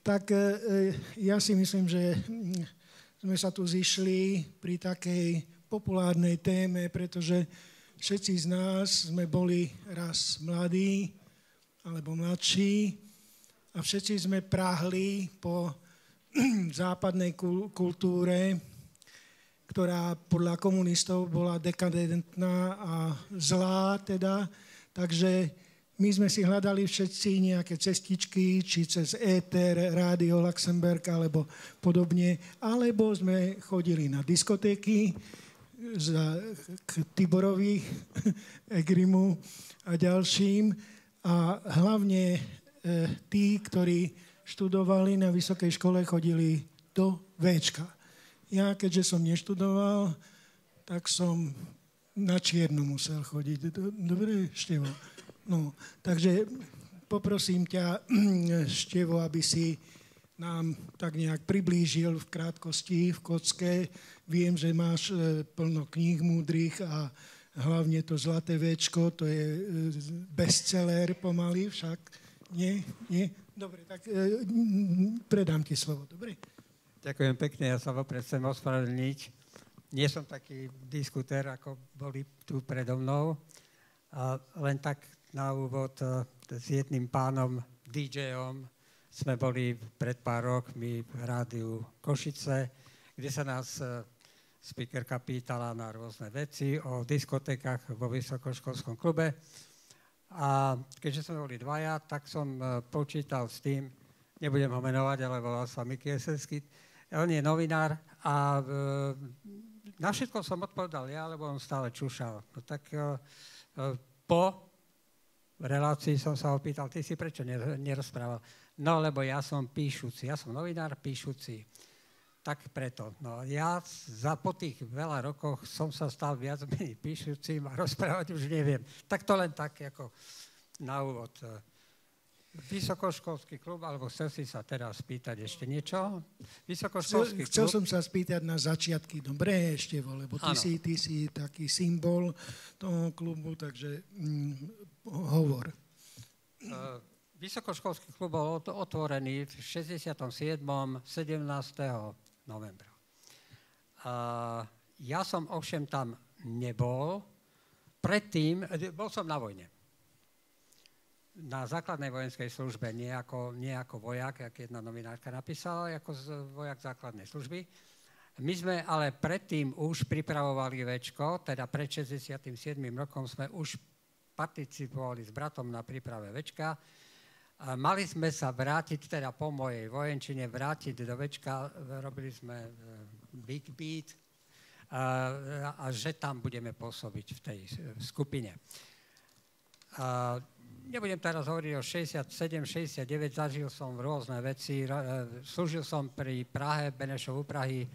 Tak ja si myslím, že sme sa tu zišli pri takej populárnej téme, pretože všetci z nás sme boli raz mladí alebo mladší a všetci sme práhli po západnej kultúre, ktorá podľa komunistov bola dekadentná a zlá teda, takže my sme si hľadali všetci nejaké cestičky, či cez éter, rádio Luxemburg, alebo podobne, alebo sme chodili na diskotéky k Tiborovi, Egrimu a ďalším. A hlavne tí, ktorí študovali na vysokej škole, chodili do Véčka. Ja, keďže som neštudoval, tak som na čierno musel chodiť. Dobre, Števo? No, takže poprosím ťa, Števo, aby si nám tak nejak priblížil v krátkosti, v kocke. Viem, že máš plno kníh múdrych a hlavne to Zlaté Véčko, to je bestseller pomaly však. Nie? Nie? Dobre, tak predám ti slovo, dobre? Ďakujem pekne, ja sa vopred chcem ospravedlniť. Nie som taký diskutér, ako boli tu predo mnou. A len tak na úvod s jedným pánom DJom sme boli pred pár rokmi v rádiu Košice, kde sa nás speakerka pýtala na rôzne veci o diskotékach vo vysokoškolskom klube. A keďže sme boli dvaja, tak som počítal s tým, nebudem ho menovať, ale volal sa Miky Esenský. On je novinár a na všetko som odpovedal ja, lebo on stále čušal. No tak po relácii som sa opýtal, ty si prečo nerozprával? No, lebo ja som píšuci, ja som novinár píšuci. Tak preto. No, ja po tých veľa rokoch som sa stal viac menej píšucím a rozprávať už neviem. Tak to len tak, ako na úvod. Vysokoškolský klub, alebo chcel si sa teraz spýtať ešte niečo? Vysokoškolský klub. Chcel som sa spýtať na začiatky, dobre, ešte, lebo ty si taký symbol toho klubu, takže hovor. Vysokoškolský klub bol otvorený v 67. 17. novembra. Ja som ovšem tam nebol. Predtým, bol som na vojne. Na základnej vojenskej službe, nie ako vojak, jak jedna novinárka napísala, ako vojak základnej služby. My sme ale predtým už pripravovali Véčko, teda pred 67. rokom sme už participovali s bratom na príprave Véčka. Mali sme sa vrátiť, teda po mojej vojenčine, vrátiť do Véčka, robili sme Big Beat a že tam budeme pôsobiť v tej skupine. Nebudem teraz hovoriť o 67, 69, zažil som rôzne veci, slúžil som pri Prahe, Benešov u Prahy,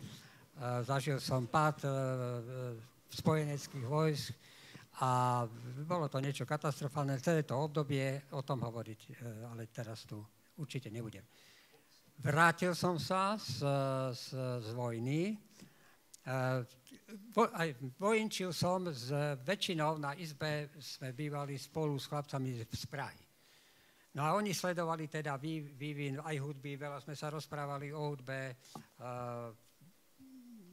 zažil som pád spojeneckých vojsk a bolo to niečo katastrofálne. Celé to obdobie, o tom hovoriť, ale teraz tu určite nebudem. Vrátil som sa z vojny, vojenčil som s väčšinou na izbe, sme bývali spolu s chlapcami z Prahy. No a oni sledovali teda vývin aj hudby, veľa sme sa rozprávali o hudbe,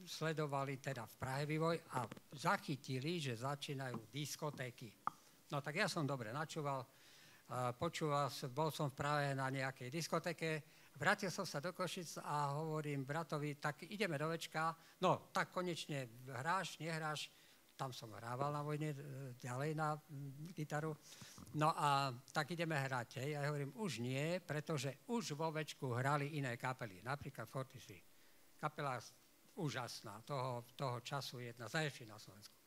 sledovali teda v Prahe vývoj a zachytili, že začínajú diskotéky. No tak ja som dobre načúval, bol som v Prahe na nejakej diskotéke, vrátil som sa do Košic a hovorím bratovi, tak ideme do Véčka, no tak konečne hráš, nehráš, tam som hrával na vojne ďalej na gitaru, no a tak ideme hrať, hej, a ja hovorím, už nie, pretože už vo Véčku hrali iné kapely, napríklad Fortisy, kapela úžasná, toho času jedna z najlepších na Slovensku.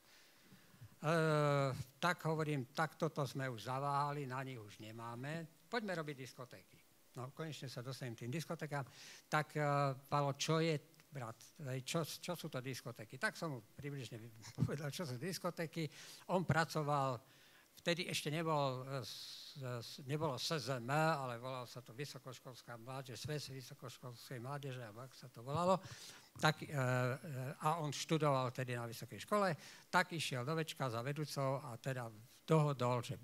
Tak hovorím, tak toto sme už zaváhali, na nich už nemáme, poďme robiť diskotéky. No, konečne sa dostanem tým diskotékám. Tak, Palo, čo je, brat, čo sú to diskotéky? Tak som mu približne povedal, čo sú diskotéky. On pracoval, vtedy ešte nebolo SZM, ale volalo sa to Vysokoškolská mládež, Sväz vysokoškolskej mládeže, alebo ako sa to volalo. Tak, a on študoval tedy na vysokej škole, tak išiel do Véčka za vedúcou a teda dohodol, že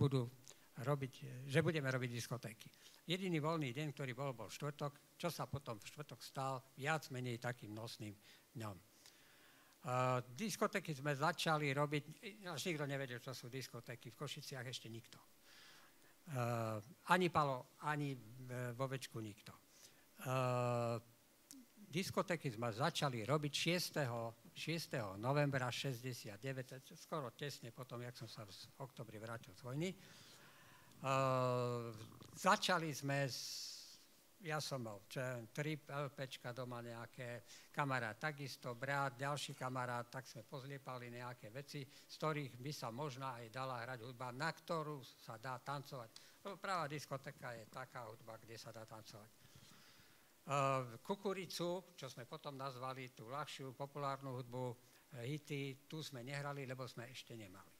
budeme robiť diskotéky. Jediný voľný deň, ktorý bol štvrtok, čo sa potom v štvrtok stal viac menej takým nosným dňom. Diskotéky sme začali robiť, až nikto nevedel, čo sú diskotéky, v Košiciach ešte nikto. Ani Palo, ani vo Večku nikto. Diskotéky sme začali robiť 6. novembra 69, skoro tesne potom, jak som sa v oktobri vrátil z vojny. Začali sme ja som mal 3 LPčka doma nejaké, kamarát takisto, brat, ďalší kamarát, tak sme pozliepali nejaké veci, z ktorých by sa možno aj dala hrať hudba, na ktorú sa dá tancovať. Práva diskotéka je taká hudba, kde sa dá tancovať. Kukuricu, čo sme potom nazvali tú ľahšiu populárnu hudbu, hity, tu sme nehrali, lebo sme ešte nemali.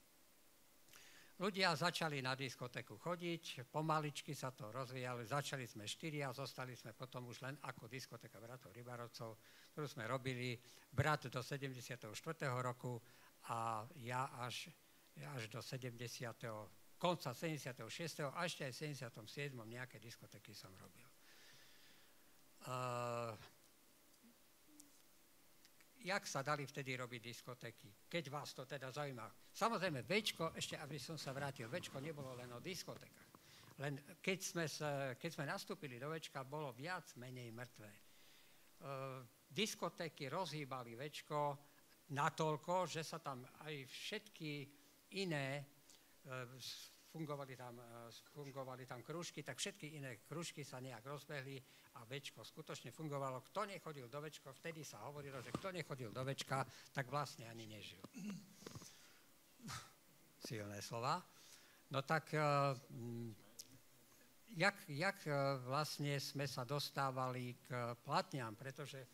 Ľudia začali na diskotéku chodiť, pomaličky sa to rozvíjalo, začali sme 4 a zostali sme potom už len ako diskotéka bratov Rybarovcov, ktorú sme robili brat do 74. roku a ja až do 70. konca 76. a ešte aj v 77. nejaké diskotéky som robil. Jak sa dali vtedy robiť diskotéky, keď vás to teda zaujíma. Samozrejme, Večko, ešte aby som sa vrátil, Večko nebolo len o diskotékach. Len keď sme nastúpili do Večka, bolo viac menej mŕtvé. Diskotéky rozhýbali Večko natoľko, že sa tam aj všetky iné fungovali tam krúžky, tak všetky iné krúžky sa nejak rozbehli a Večko skutočne fungovalo. Kto nechodil do Večko, vtedy sa hovorilo, že kto nechodil do Večka, tak vlastne ani nežil. Silné slova. No tak, jak vlastne sme sa dostávali k platňám, pretože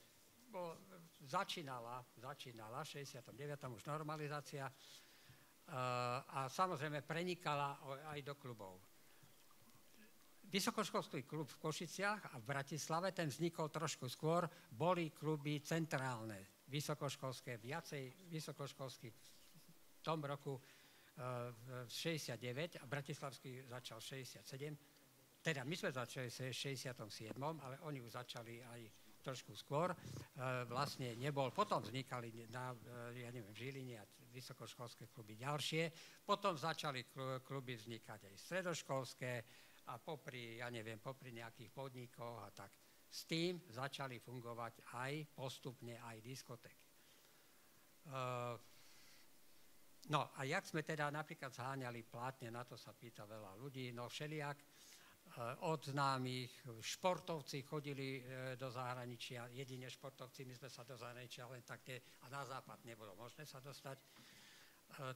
začínala v 69. už normalizácia, a samozrejme prenikala aj do klubov. Vysokoškolský klub v Košiciach a v Bratislave, ten vznikol trošku skôr, boli kluby centrálne, vysokoškolské, viacej vysokoškolských v tom roku 69 a bratislavský začal 67. Teda my sme začali v 67., ale oni už začali aj trošku skôr. Vlastne nebol, potom vznikali v Žiline a vysokoškolské kluby ďalšie. Potom začali kluby vznikať aj stredoškolské a popri nejakých podnikoch a tak. S tým začali fungovať aj postupne aj diskotéky. No a jak sme teda napríklad zháňali plátne, na to sa pýta veľa ľudí, no všelijak od známych, športovci chodili do zahraničia, jedine športovci, my sme sa do zahraničia len tak a na západ nebolo možné sa dostať.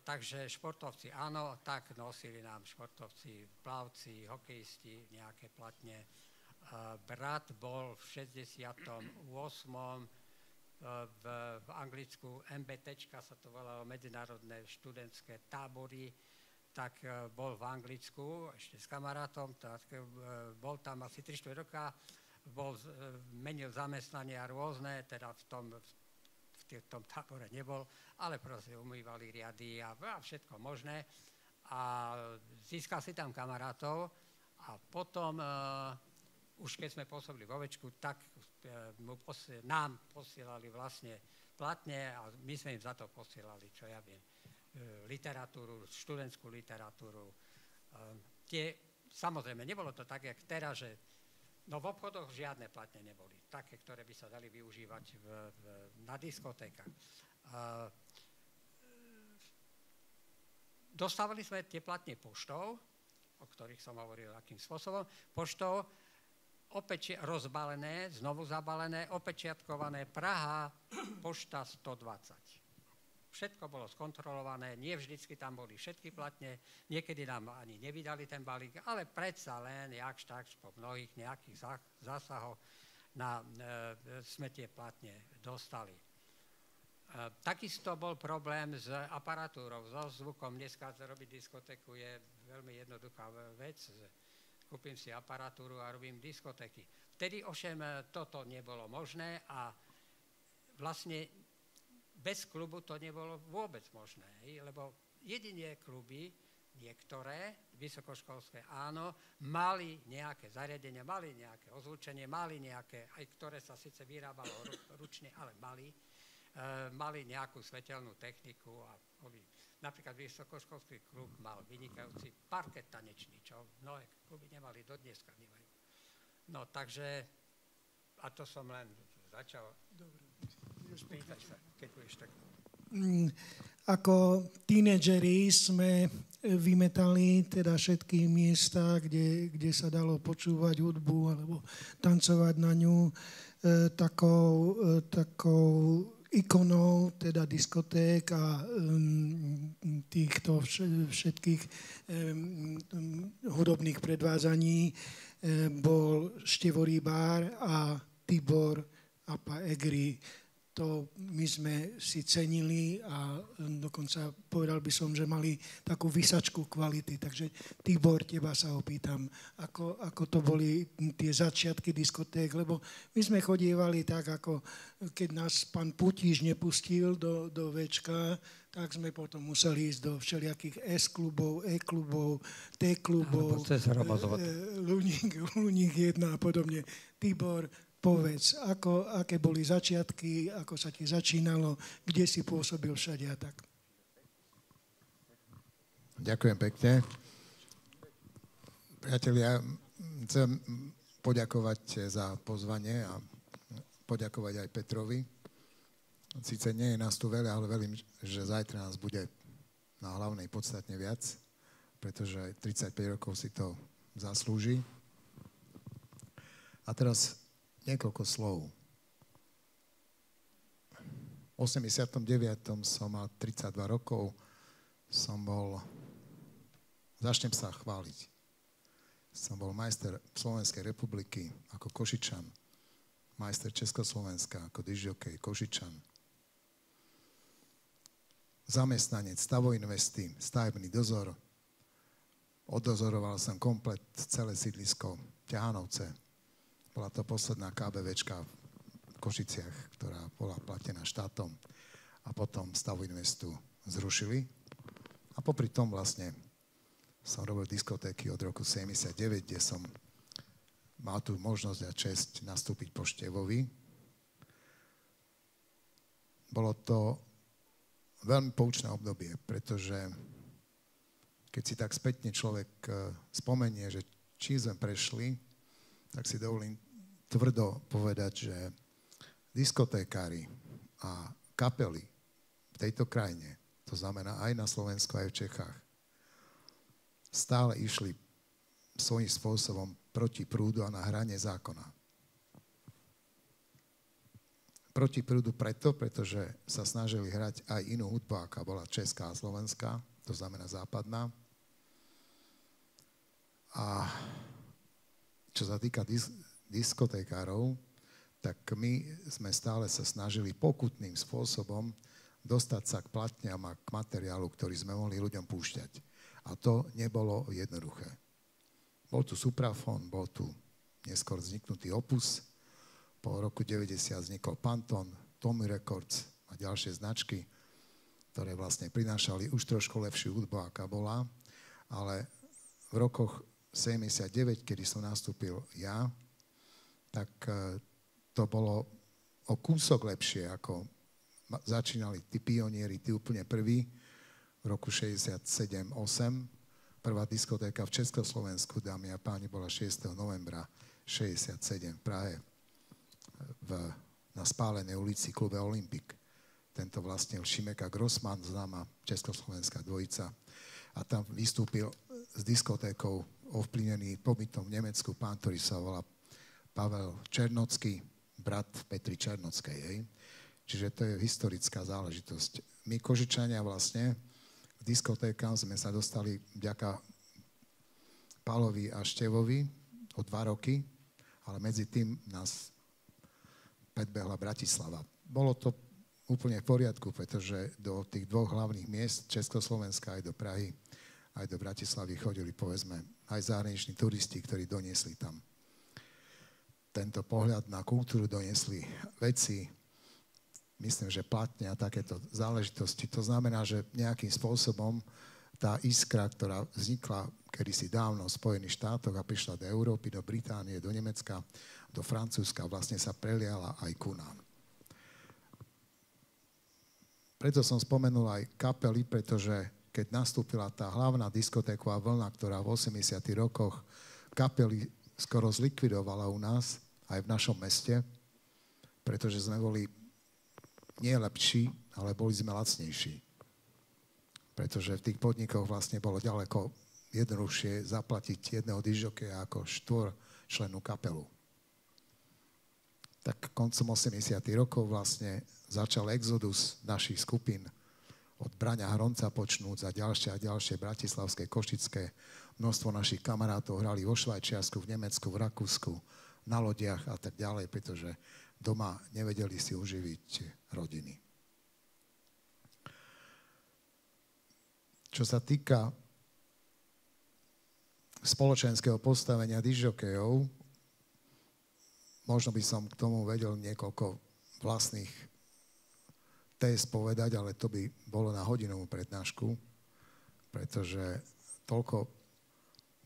Takže športovci áno, tak nosili nám športovci, plavci, hokejisti, nejaké platne. Brat bol v 68. v Anglicku, MBTčka sa to volalo, Medzinárodné študentské tábory, tak bol v Anglicku ešte s kamarátom, tak bol tam asi 3/4 roka, menil zamestnania rôzne, teda v tom tábore nebol, ale proste umývali riady a všetko možné. A získal si tam kamarátov a potom, už keď sme pôsobili vo Večku, tak nám posielali vlastne platne a my sme im za to posielali, čo ja viem, literatúru, študentskú literatúru. Samozrejme, nebolo to tak, jak teraz, že v obchodoch žiadne platne neboli, také, ktoré by sa dali využívať na diskotékach. Dostávali sme tie platne poštou, o ktorých som hovoril, akým spôsobom. Poštou rozbalené, znovu zabalené, opečiatkované, Praha, pošta 120. Všetko bolo skontrolované, nie vždycky tam boli všetky platne, niekedy nám ani nevydali ten balík, ale predsa len, jakž takž po mnohých nejakých zásahoch sme tie platne dostali. Takisto bol problém s aparatúrou, so zvukom. Dneska robiť diskotéku je veľmi jednoduchá vec. Kúpim si aparatúru a robím diskotéky. Vtedy ovšem toto nebolo možné a vlastne bez klubu to nebolo vôbec možné, lebo jedine kluby, niektoré vysokoškolské, áno, mali nejaké zariadenie, mali nejaké ozvučenie, mali nejaké, aj ktoré sa síce vyrábalo ručne, ale mali nejakú svetelnú techniku a boli, napríklad vysokoškolský klub mal vynikajúci parket tanečný, čo mnohé kluby nemali, dodneska nemajú. No takže, a to som len začal. Dobre, spýtať sa, keď budeš tak. Ako tínedžeri sme vymetali teda všetky miesta, kde sa dalo počúvať hudbu alebo tancovať na ňu, takou ikonou teda diskoték a týchto všetkých hudobných predvázaní bol Števorý bar a Tibor a Pa Egri. To my sme si cenili a dokonca povedal by som, že mali takú vysačku kvality. Takže Tibor, teba sa opýtam, ako to boli tie začiatky diskoték, lebo my sme chodievali tak, ako keď nás pán Putíš nepustil do Včka, tak sme potom museli ísť do všelijakých S-klubov, E-klubov, T-klubov, Luník 1 a podobne. Tibor, povedz, aké boli začiatky, ako sa ti začínalo, kde si pôsobil všade a tak. Ďakujem pekne. Priatelia, chcem poďakovať za pozvanie a poďakovať aj Petrovi. Sice nie je nás tu veľa, ale verím, že zajtra nás bude na hlavnej podstatne viac, pretože 35 rokov si to zaslúži. A teraz niekoľko slov. V 89. som mal 32 rokov, začnem sa chváliť. Som bol majster Slovenskej republiky ako Košičan, majster Československa ako discjockey Košičan, zamestnanec Stavoinvesty, stavebný dozor, oddozoroval som komplet celé sídlisko Ťahanovce. Bola to posledná KBVčka v Košiciach, ktorá bola platená štátom a potom Stavoinvestu zrušili. A popri tom vlastne som robil diskotéky od roku 79, kde som mal tu možnosť a česť nastúpiť po Števovi. Bolo to veľmi poučné obdobie, pretože keď si tak spätne človek spomenie, že čím sme prešli, tak si dovolím tvrdo povedať, že diskotékári a kapely v tejto krajine, to znamená aj na Slovensku, aj v Čechách, stále išli svojím spôsobom proti prúdu a na hrane zákona. Proti prúdu pretože sa snažili hrať aj inú hudbu, aká bola česká a slovenská, to znamená západná. A čo sa týka diskotékárov, tak my sme stále sa snažili pokutným spôsobom dostať sa k platňam a k materiálu, ktorý sme mohli ľuďom púšťať. A to nebolo jednoduché. Bol tu Suprafon, bol tu neskôr vzniknutý Opus, po roku 90 vznikol Panton, Tommy Records a ďalšie značky, ktoré vlastne prinášali už trošku lepšiu hudbu, aká bola, ale v rokoch 79, kedy som nastúpil ja, tak to bolo o kúsok lepšie, ako začínali tí pionieri, tí úplne prví, v roku 67-8. Prvá diskotéka v Československu, dámy a páni, bola 6. novembra 67 v Prahe na Spálenej ulici klube Olympik. Tento vlastnil Šimeka Grossman, známa československá dvojica. A tam vystúpil s diskotékou ovplyvnený pobytom v Nemecku pán, ktorý sa volá Pavel Černocký, brat Petry Černockej. Hej. Čiže to je historická záležitosť. My Kožičania vlastne k diskotékám sme sa dostali vďaka Pálovi a Števovi o 2 roky, ale medzi tým nás predbehla Bratislava. Bolo to úplne v poriadku, pretože do tých 2 hlavných miest, Československa aj do Prahy, aj do Bratislavy chodili, povedzme, aj zahraniční turisti, ktorí doniesli tam tento pohľad na kultúru, doniesli veci, myslím, že platne a takéto záležitosti. To znamená, že nejakým spôsobom tá iskra, ktorá vznikla, kedysi dávno v Spojených štátoch a prišla do Európy, do Británie, do Nemecka, do Francúzska, vlastne sa preliala aj ku nám. Preto som spomenul aj kapely, pretože keď nastúpila tá hlavná diskotéková vlna, ktorá v 80. rokoch kapely skoro zlikvidovala u nás, aj v našom meste, pretože sme boli nie lepší, ale boli sme lacnejší. Pretože v tých podnikoch vlastne bolo ďaleko jednoduchšie zaplatiť jedného dižokeja ako 4-člennú kapelu. Tak koncom 80. rokov vlastne začal exodus našich skupín od Braňa Hronca počnúť za ďalšie a ďalšie bratislavské, košické. Množstvo našich kamarátov hrali vo Švajčiarsku, v Nemecku, v Rakúsku, na lodiach a tak ďalej, pretože doma nevedeli si uživiť rodiny. Čo sa týka spoločenského postavenia dižokejov, možno by som k tomu vedel niekoľko vlastných téz povedať, ale to by bolo na hodinovú prednášku, pretože toľko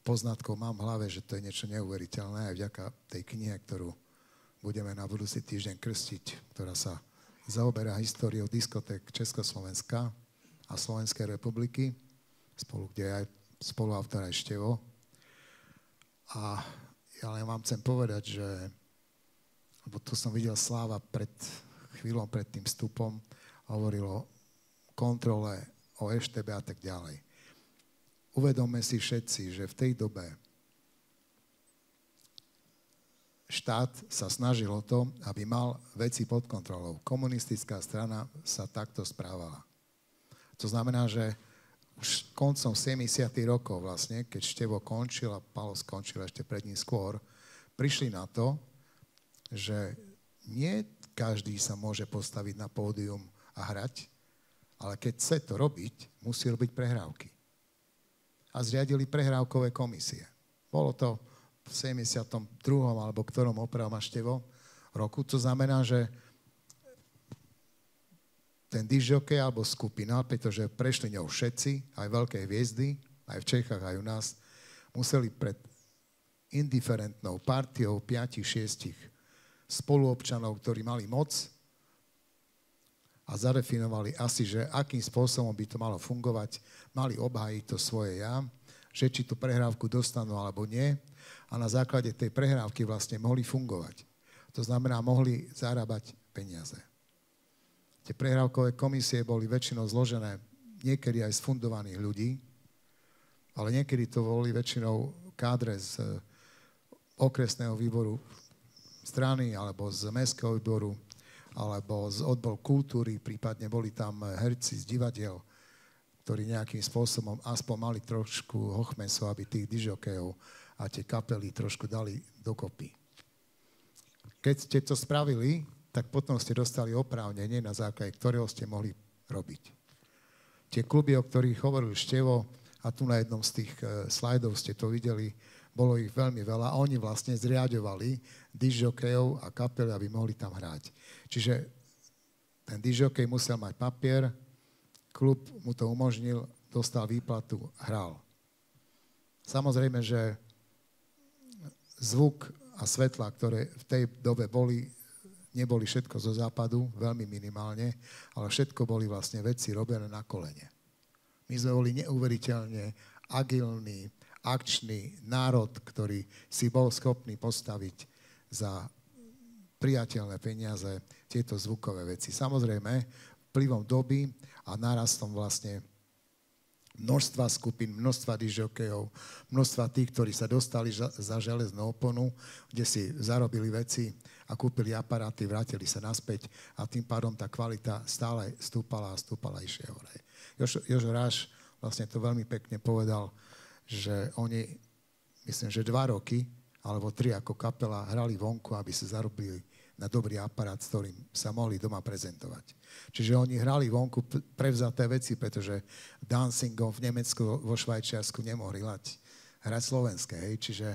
poznatkov mám v hlave, že to je niečo neuveriteľné aj vďaka tej knihe, ktorú budeme na budúci týždeň krstiť, ktorá sa zaoberá históriou diskoték Československa a Slovenskej republiky, kde je aj spoluautor aj Števo. A ja len vám chcem povedať, že lebo tu som videl Sláva chvíľou pred tým vstupom, hovoril o kontrole, o EŠTB a tak ďalej. Uvedomme si všetci, že v tej dobe štát sa snažil o to, aby mal veci pod kontrolou. Komunistická strana sa takto správala. To znamená, že už koncom 70. rokov vlastne, keď Števo končil a Palo skončil ešte pred ním skôr, prišli na to, že nie každý sa môže postaviť na pódium a hrať, ale keď chce to robiť, musí robiť prehrávky. A zriadili prehrávkové komisie. Bolo to v 72. alebo ktorom opravom Števo roku. To znamená, že ten dižokej alebo skupina, pretože prešli ňou všetci, aj veľké hviezdy, aj v Čechách, aj u nás, museli pred indiferentnou partiou 5-6 spoluobčanov, ktorí mali moc a zadefinovali asi, že akým spôsobom by to malo fungovať, mali obhájiť to svoje ja, že či tú prehrávku dostanú alebo nie a na základe tej prehrávky vlastne mohli fungovať. To znamená, mohli zarábať peniaze. Tie prehrávkové komisie boli väčšinou zložené niekedy aj z fundovaných ľudí, ale niekedy to boli väčšinou kádre z okresného výboru strany alebo z mestského výboru alebo z odboru kultúry, prípadne boli tam herci z divadiel, ktorí nejakým spôsobom aspoň mali trošku hochmesu, aby tých dižokejov a tie kapely trošku dali dokopy. Keď ste to spravili, tak potom ste dostali oprávnenie, na základe ktorého ste mohli robiť. Tie kluby, o ktorých hovoril Števo, a tu na jednom z tých slajdov ste to videli, bolo ich veľmi veľa a oni vlastne zriaďovali dižokejov a kapely, aby mohli tam hrať. Čiže ten dižokej musel mať papier, klub mu to umožnil, dostal výplatu, hral. Samozrejme, že zvuk a svetla, ktoré v tej dobe boli, neboli všetko zo západu, veľmi minimálne, ale všetko boli vlastne veci robené na kolene. My sme boli neuveriteľne agilní, akčný národ, ktorý si bol schopný postaviť za priateľné peniaze tieto zvukové veci. Samozrejme, vplyvom doby a nárastom vlastne množstva skupín, množstva dižokejov, množstva tých, ktorí sa dostali za železnú oponu, kde si zarobili veci a kúpili aparáty, vrátili sa naspäť a tým pádom tá kvalita stále stúpala a stúpala išie hore. Jožo Ráš vlastne to veľmi pekne povedal, že oni, myslím, že 2 roky alebo 3 ako kapela hrali vonku, aby sa zarobili na dobrý aparát, s ktorým sa mohli doma prezentovať. Čiže oni hrali vonku prevzaté veci, pretože dancingom v Nemecku, vo Švajčiarsku nemohli hrať slovenské. Hej? Čiže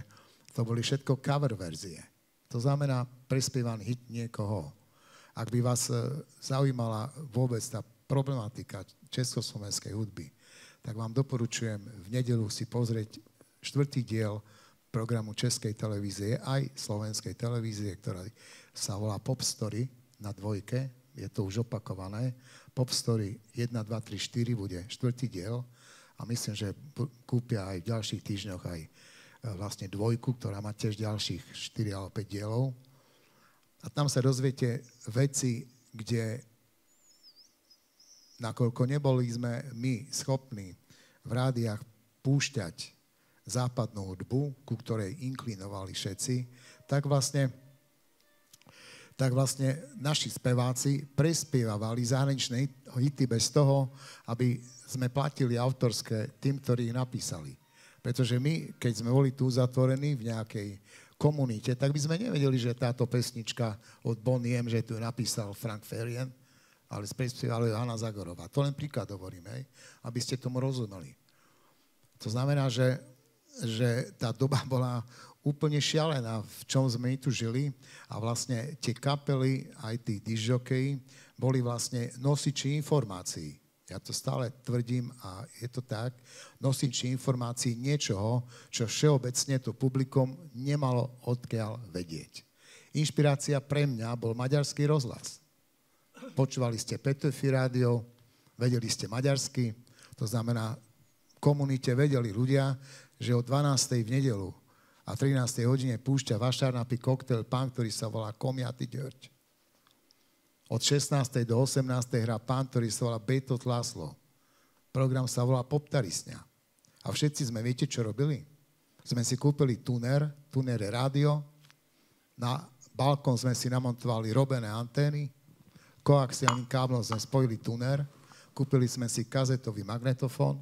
to boli všetko cover verzie. To znamená prespievaný hit niekoho. Ak by vás zaujímala vôbec tá problematika československej hudby, tak vám doporučujem v nedeľu si pozrieť štvrtý diel programu Českej televízie, aj slovenskej televízie, ktorá sa volá Pop Story na dvojke, je to už opakované. Pop Story 1, 2, 3, 4 bude štvrtý diel a myslím, že kúpia aj v ďalších týždňoch aj vlastne dvojku, ktorá má tiež ďalších 4 alebo 5 dielov. A tam sa dozviete veci, kde nakoľko neboli sme my schopní v rádiách púšťať západnú hudbu, ku ktorej inklinovali všetci, tak vlastne naši speváci prespievavali zahraničné hity bez toho, aby sme platili autorské tým, ktorí ich napísali. Pretože my, keď sme boli tu zatvorení v nejakej komunite, tak by sme nevedeli, že táto pesnička od Bonnie M, že tu napísal Frank Farian, ale prespievali Hanna Zagorová. To len príklad hovorím, hej, aby ste tomu rozumeli. To znamená, že tá doba bola úplne šialená, v čom sme tu žili a vlastne tie kapely, aj tí discjockeyi, boli vlastne nosiči informácií. Ja to stále tvrdím a je to tak, nosiči informácií niečoho, čo všeobecne to publikum nemalo odkiaľ vedieť. Inšpirácia pre mňa bol maďarský rozhlas. Počúvali ste Petőfi rádio, vedeli ste maďarsky, to znamená, v komunite vedeli ľudia, že o 12. v nedelu a 13. hodine púšťa Vašárnapy koktail pán, ktorý sa volá Komiaty György. Od 16. do 18. hrá pán, ktorý sa volá Bejtot László. Program sa volá Poptarisňa. A všetci sme, viete, čo robili? Sme si kúpili tuner je rádio, na balkón sme si namontovali robené antény, koaxiálnym káblom sme spojili tuner, kúpili sme si kazetový magnetofón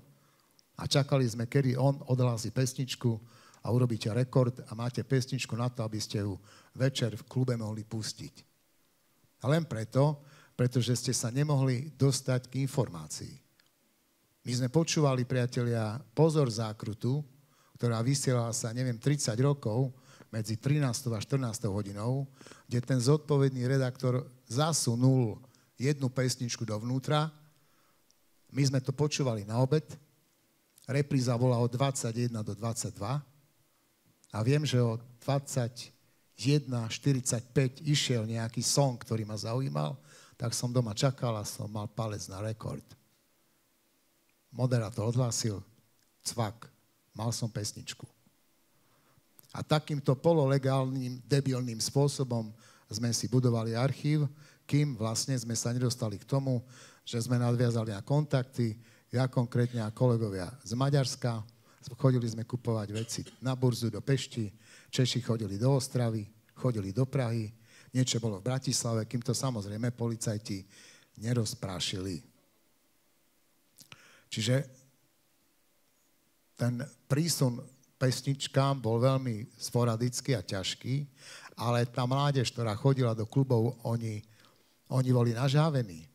a čakali sme, kedy on odhlási pesničku a urobíte rekord a máte pesničku na to, aby ste ju večer v klube mohli pustiť. A len preto, pretože ste sa nemohli dostať k informácii. My sme počúvali, priatelia, Pozor zákrutu, ktorá vysielala sa, 30 rokov, medzi 13. a 14. hodinou, kde ten zodpovedný redaktor zasunul jednu pesničku dovnútra. My sme to počúvali na obed. Repríza bola od 21 do 22. A viem, že od 21:45 išiel nejaký song, ktorý ma zaujímal, tak som doma čakal a som mal palec na rekord. Moderátor odhlásil, cvak, mal som pesničku. A takýmto pololegálnym, debilným spôsobom sme si budovali archív, kým vlastne sme sa nedostali k tomu, že sme nadviazali na kontakty, ja konkrétne a kolegovia z Maďarska, chodili sme kupovať veci na burzu do Pešti, Češi chodili do Ostravy, chodili do Prahy, niečo bolo v Bratislave, kým to samozrejme policajti nerozprášili. Čiže ten prísun pesničkám bol veľmi sporadický a ťažký, ale tá mládež, ktorá chodila do klubov, oni boli nažávení.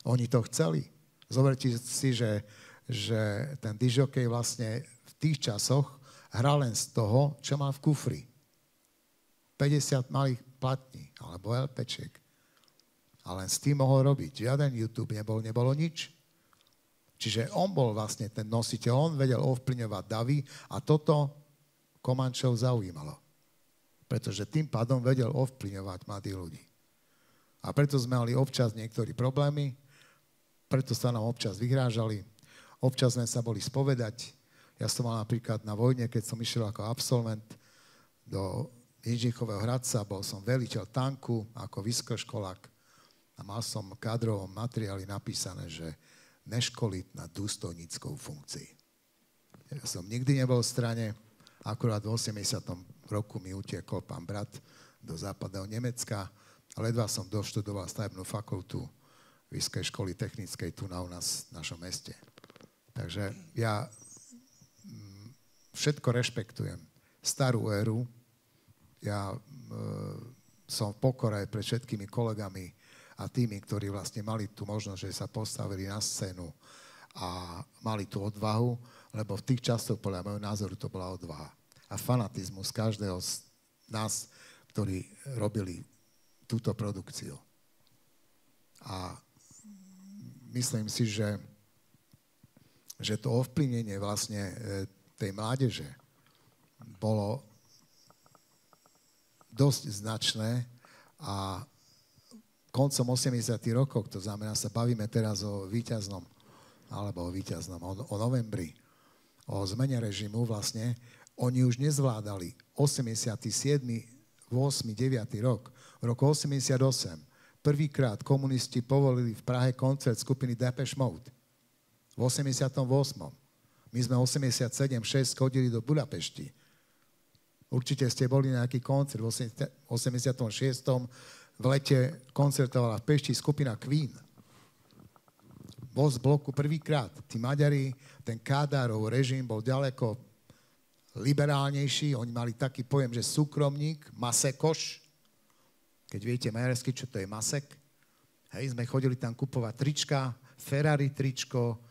Oni to chceli. Zoberte si, že ten discjockey vlastne v tých časoch hral len z toho, čo mal v kufri. 50 malých platní, alebo LPček. A len s tým mohol robiť. Žiaden YouTube nebolo nič. Čiže on bol vlastne ten nositeľ, on vedel ovplyvňovať davy a toto Komančov zaujímalo. Pretože tým pádom vedel ovplyvňovať mladých ľudí. A preto sme mali občas niektorí problémy, preto sa nám občas vyhrážali, občas sme sa boli spovedať. Ja som mal napríklad na vojne, keď som išiel ako absolvent do Jindřichového Hradca, bol som veliteľ tanku ako vysokoškolák a mal som v kádrovom materiáli napísané, že neškoliť na dôstojníckou funkcii. Ja som nikdy nebol v strane, akurát v 80. roku mi utiekol pán brat do západného Nemecka a ledva som doštudoval stavebnú fakultu Vysokej školy technickej tu u nás v našom meste. Takže ja všetko rešpektujem. Starú éru, ja som v pokore pred všetkými kolegami a tými, ktorí vlastne mali tú možnosť, že sa postavili na scénu a mali tú odvahu, lebo v tých časoch, podľa môjho názoru, to bola odvaha. A fanatizmus každého z nás, ktorí robili túto produkciu. A myslím si, že to ovplyvnenie vlastne tej mládeže bolo dosť značné a koncom 80. rokov, to znamená, sa bavíme teraz o novembri, o zmene režimu vlastne, oni už nezvládali 87., 8., 9. rok. V roku 88 prvýkrát komunisti povolili v Prahe koncert skupiny Depeche Mode. V 88. My sme 87-6 chodili do Budapešti. Určite ste boli na nejaký koncert. V 86. v lete koncertovala v Pešti skupina Queen. Bol z bloku prvýkrát. Tí Maďari, ten Kádárov režim bol ďaleko liberálnejší. Oni mali taký pojem, že súkromník, masekoš. Keď viete maďarsky, čo to je masek. Hej, sme chodili tam kupovať trička, Ferrari tričko,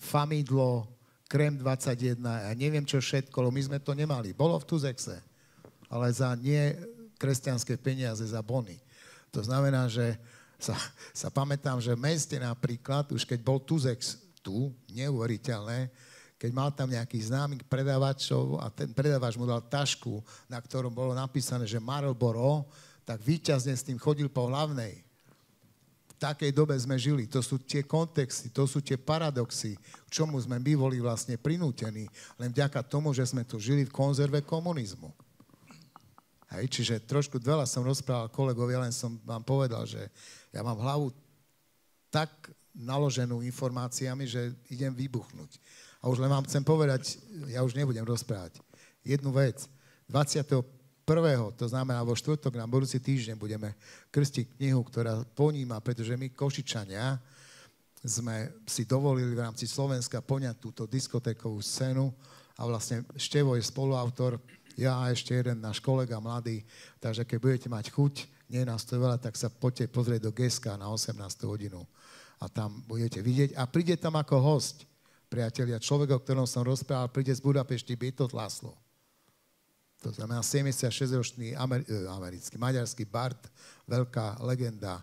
Famidlo, Krem 21 a neviem čo všetko, my sme to nemali. Bolo v Tuzexe, ale za nie kresťanské peniaze, za bony. To znamená, že sa pamätám, že v meste napríklad, už keď bol Tuzex tu, neuveriteľné, keď mal tam nejaký známy predávačov a ten predávač mu dal tašku, na ktorom bolo napísané, že Marlboro, tak víťazne s tým chodil po hlavnej. V takej dobe sme žili. To sú tie kontexty, to sú tie paradoxy, k čomu sme my boli vlastne prinútení, len vďaka tomu, že sme tu žili v konzerve komunizmu. Hej, čiže trošku veľa som rozprával kolegovi, len som vám povedal, že ja mám hlavu tak naloženú informáciami, že idem vybuchnúť. A už len vám chcem povedať, ja už nebudem rozprávať, jednu vec. 21. to znamená vo štvrtok na budúci týždeň budeme krstiť knihu, ktorá poníma, pretože my Košičania sme si dovolili v rámci Slovenska poňať túto diskotékovú scénu a vlastne Števo je spoluautor, ja a ešte jeden náš kolega mladý, takže keď budete mať chuť, nie je nás to veľa, tak sa poďte pozrieť do GSK na 18. hodinu a tam budete vidieť. A príde tam ako host, priatelia, človek, o ktorom som rozprával, príde z Budapešti Bitold László. To znamená 76-ročný americký, maďarský bard, veľká legenda,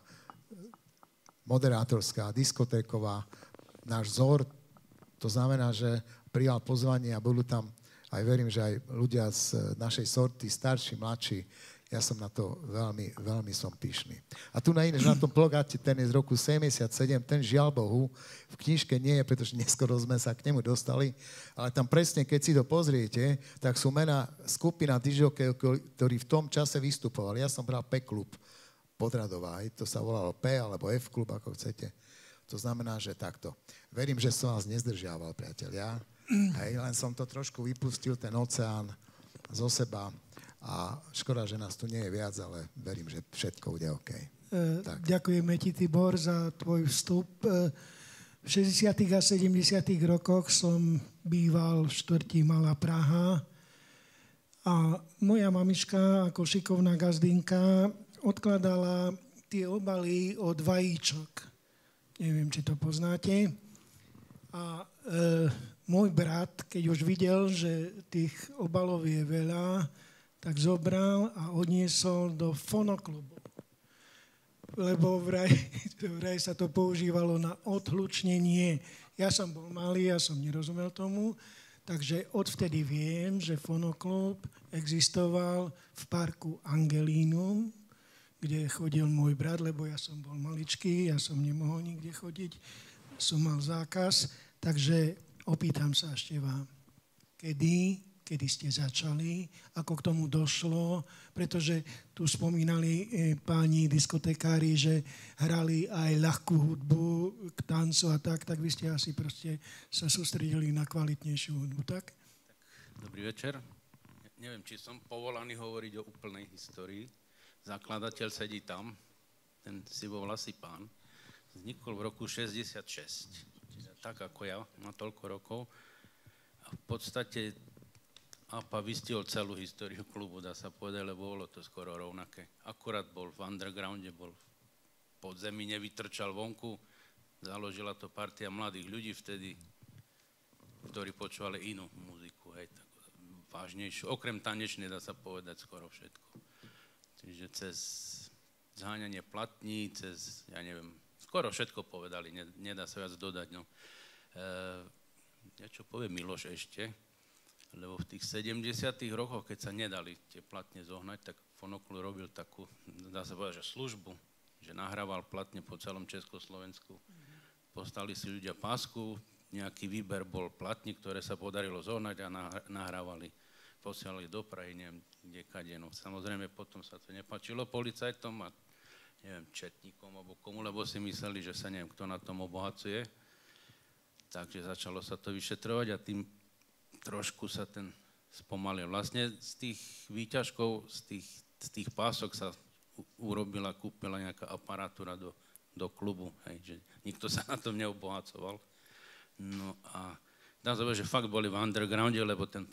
moderátorská, diskotéková, náš vzor. To znamená, že prijal pozvanie a budú tam, aj verím, že aj ľudia z našej sorty, starší, mladší. Ja som na to veľmi, veľmi som pyšný. A tu na tom plagáte, ten je z roku 77, ten žiaľ Bohu v knižke nie je, pretože neskoro sme sa k nemu dostali, ale tam presne, keď si to pozriete, tak sú mená skupina dižokejov, ktorí v tom čase vystupovali. Ja som bral P-klub Podradová, to sa volalo P alebo F-klub, ako chcete. To znamená, že takto. Verím, že som vás nezdržiaval, priatelia. Hej, len som to trošku vypustil, ten oceán zo seba. A škoda, že nás tu nie je viac, ale verím, že všetko bude OK. Ďakujeme ti, Tibor, za tvoj vstup. V 60. a 70. rokoch som býval v štvrti Malá Praha a moja mamička ako šikovná gazdinka odkladala tie obaly od vajíčok. Neviem, či to poznáte. A môj brat, keď už videl, že tých obalov je veľa, tak zobral a odniesol do fonoklubu. Lebo vraj sa to používalo na odhlučnenie. Ja som bol malý, ja som nerozumel tomu, takže odvtedy viem, že fonoklub existoval v parku Angelínum, kde chodil môj brat, lebo ja som bol maličký, ja som nemohol nikde chodiť, som mal zákaz, takže opýtam sa ešte vám, kedy ste začali, ako k tomu došlo, pretože tu spomínali páni diskotekári, že hrali aj ľahkú hudbu k tancu a tak vy ste asi proste sa sústredili na kvalitnejšiu hudbu, tak? Dobrý večer. Neviem, či som povolaný hovoriť o úplnej histórii. Zakladateľ sedí tam, ten sivovlasý pán. Vznikol v roku 66. Tak ako ja, má toľko rokov. A v podstate APA vystihol celú históriu klubu, dá sa povedať, lebo bolo to skoro rovnaké. Akurát bol v undergrounde, bol v podzemí, nevytrčal vonku. Založila to partia mladých ľudí vtedy, ktorí počúvali inú muziku, hej, tak vážnejšiu. Okrem tanečnej, dá sa povedať, skoro všetko. Čiže cez zháňanie platní, cez, ja neviem, skoro všetko povedali, nedá sa viac dodať. No. Niečo povie Miloš ešte. lebo v tých 70. rokoch, keď sa nedali tie platne zohnať, tak Fonoklub robil takú, dá sa povedať, že službu, že nahrával platne po celom Československu. Postali si ľudia pásku, nejaký výber bol platní, ktoré sa podarilo zohnať a nahrávali, posielali do Prahy, neviem, kde kade. No, samozrejme, potom sa to nepáčilo policajtom a neviem, četníkom alebo komu, lebo si mysleli, že sa neviem, kto na tom obohacuje. Takže začalo sa to vyšetrovať a tým trošku sa ten spomalil. Vlastne z tých výťažkov, z tých pások sa kúpila nejaká aparatúra do klubu, hej, že nikto sa na tom neobohacoval. No a dá sa povedať, že fakt boli v undergrounde, lebo ten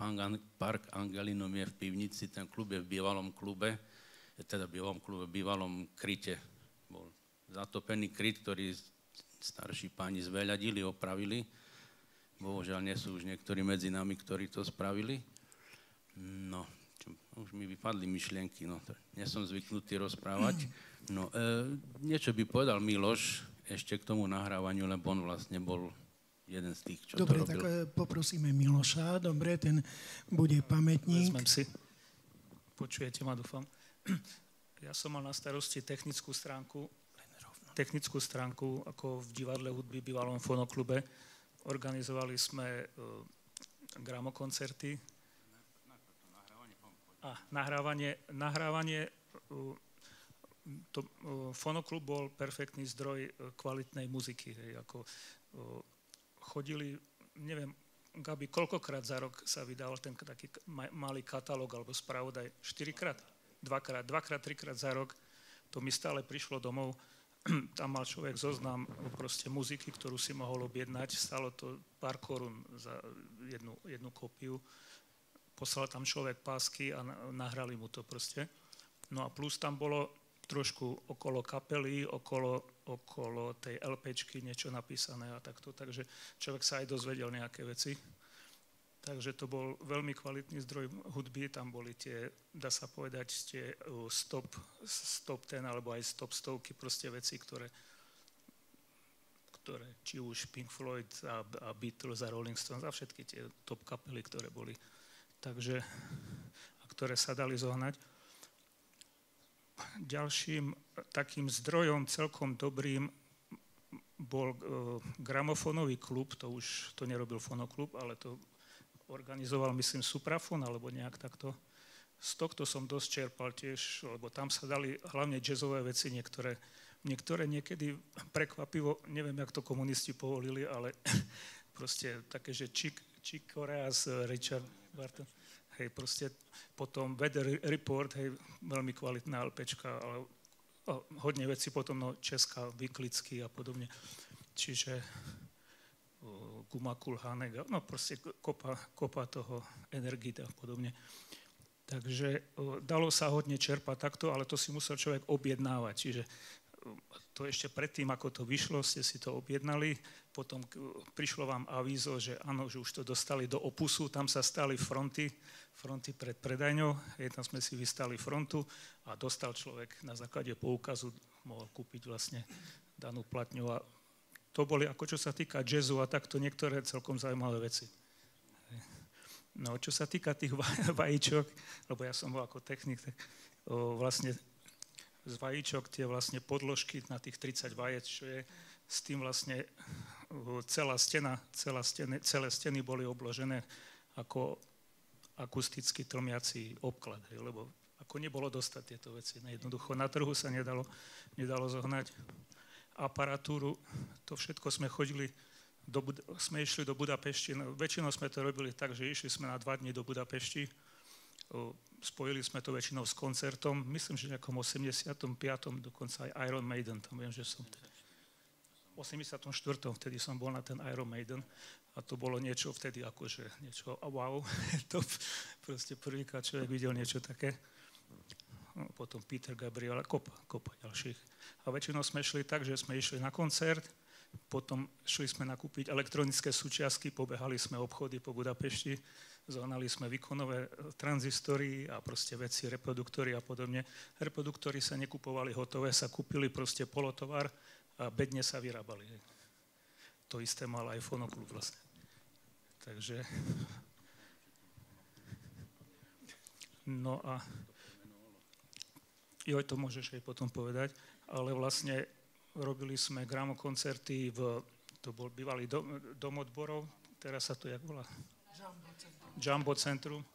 Park Angelinum je v pivnici, ten klub je v bývalom klube, bývalom kryte. Bol zatopený kryt, ktorý starší páni zveľadili, opravili. Bohužiaľ, nie sú už niektorí medzi nami, ktorí to spravili. No, už mi vypadli myšlienky, no, nie som zvyknutý rozprávať. No, niečo by povedal Miloš ešte k tomu nahrávaniu, lebo on vlastne bol jeden z tých, čo dobre, to robil. Dobre, tak poprosíme Miloša, dobre, ten bude pamätník. Vezmem si. Počujete ma, dúfam. Ja som mal na starosti technickú stránku ako v divadle hudby, bývalom fonoklube. Organizovali sme gramokoncerty. A nahrávanie fonoklub bol perfektný zdroj kvalitnej muziky. Hej, ako chodili, neviem, Gabi, koľkokrát za rok sa vydal ten taký malý katalóg alebo spravodaj? 4-krát? 2-krát, 3-krát za rok. To mi stále prišlo domov. Tam mal človek zoznam proste muziky, ktorú si mohol objednať. Stalo to pár korún za jednu kópiu. Poslal tam človek pásky a nahrali mu to proste. No a plus tam bolo trošku okolo kapely, okolo tej LPčky niečo napísané a takto. Takže človek sa aj dozvedel nejaké veci. Takže to bol veľmi kvalitný zdroj hudby, tam boli tie, dá sa povedať, tie stop ten, alebo aj stop stovky, proste veci, ktoré či už Pink Floyd a Beatles a Rolling Stones a všetky tie top kapely, ktoré boli, takže, a ktoré sa dali zohnať. Ďalším takým zdrojom celkom dobrým bol gramofónový klub, to nerobil fonoklub, ale to organizoval, myslím, Suprafon, alebo nejak takto. Z tohto som dosť čerpal tiež, lebo tam sa dali hlavne jazzové veci, niektoré niekedy prekvapivo, neviem, jak to komunisti povolili, ale proste také, že Chick Corea s Richard Barton, hej, proste potom Weather Report, hej, veľmi kvalitná LPčka, ale hodne veci potom, no, Česká, Vyklický a podobne. Čiže Guma Kulhanek, no proste kopa toho energie a podobne. Takže dalo sa hodne čerpať takto, ale to si musel človek objednávať. Čiže to ešte predtým, ako to vyšlo, ste si to objednali, potom prišlo vám avízo, že áno, že už to dostali do Opusu, tam sa stali fronty pred predajňou, tam sme si vystali frontu a dostal človek na základe poukazu, mohol kúpiť vlastne danú platňu a to boli, ako čo sa týka jazzu a takto niektoré celkom zaujímavé veci. No, čo sa týka tých vajíčok, lebo ja som bol ako technik, tak vlastne z vajíčok tie vlastne podložky na tých 30 vajec, čo je s tým vlastne celé steny boli obložené ako akusticky tlmiaci obklad, lebo ako nebolo dostať tieto veci. Jednoducho na trhu sa nedalo zohnať. Aparatúru, to všetko sme išli do Budapešti, no, väčšinou sme to robili tak, že išli sme na 2 dni do Budapešti, spojili sme to väčšinou s koncertom, myslím, že v nejakom 85. dokonca aj Iron Maiden, tam viem, že som v 84. vtedy som bol na ten Iron Maiden a to bolo niečo vtedy akože niečo wow, to proste prvýkrát človek videl niečo také. No, potom Peter Gabriel a kopa ďalších. A väčšinou sme šli tak, že sme išli na koncert, potom šli sme nakúpiť elektronické súčiastky, pobehali sme obchody po Budapešti, zohnali sme výkonové tranzistory a proste veci, reproduktory a podobne. Reproduktory sa nekupovali hotové, sa kúpili proste polotovar a bedne sa vyrábali. To isté mal aj fonoklub vlastne. Takže No a joj, to môžeš aj potom povedať, ale vlastne robili sme gramokoncerty to bol bývalý dom odborov, teraz sa to jak volá? Jumbo Centrum.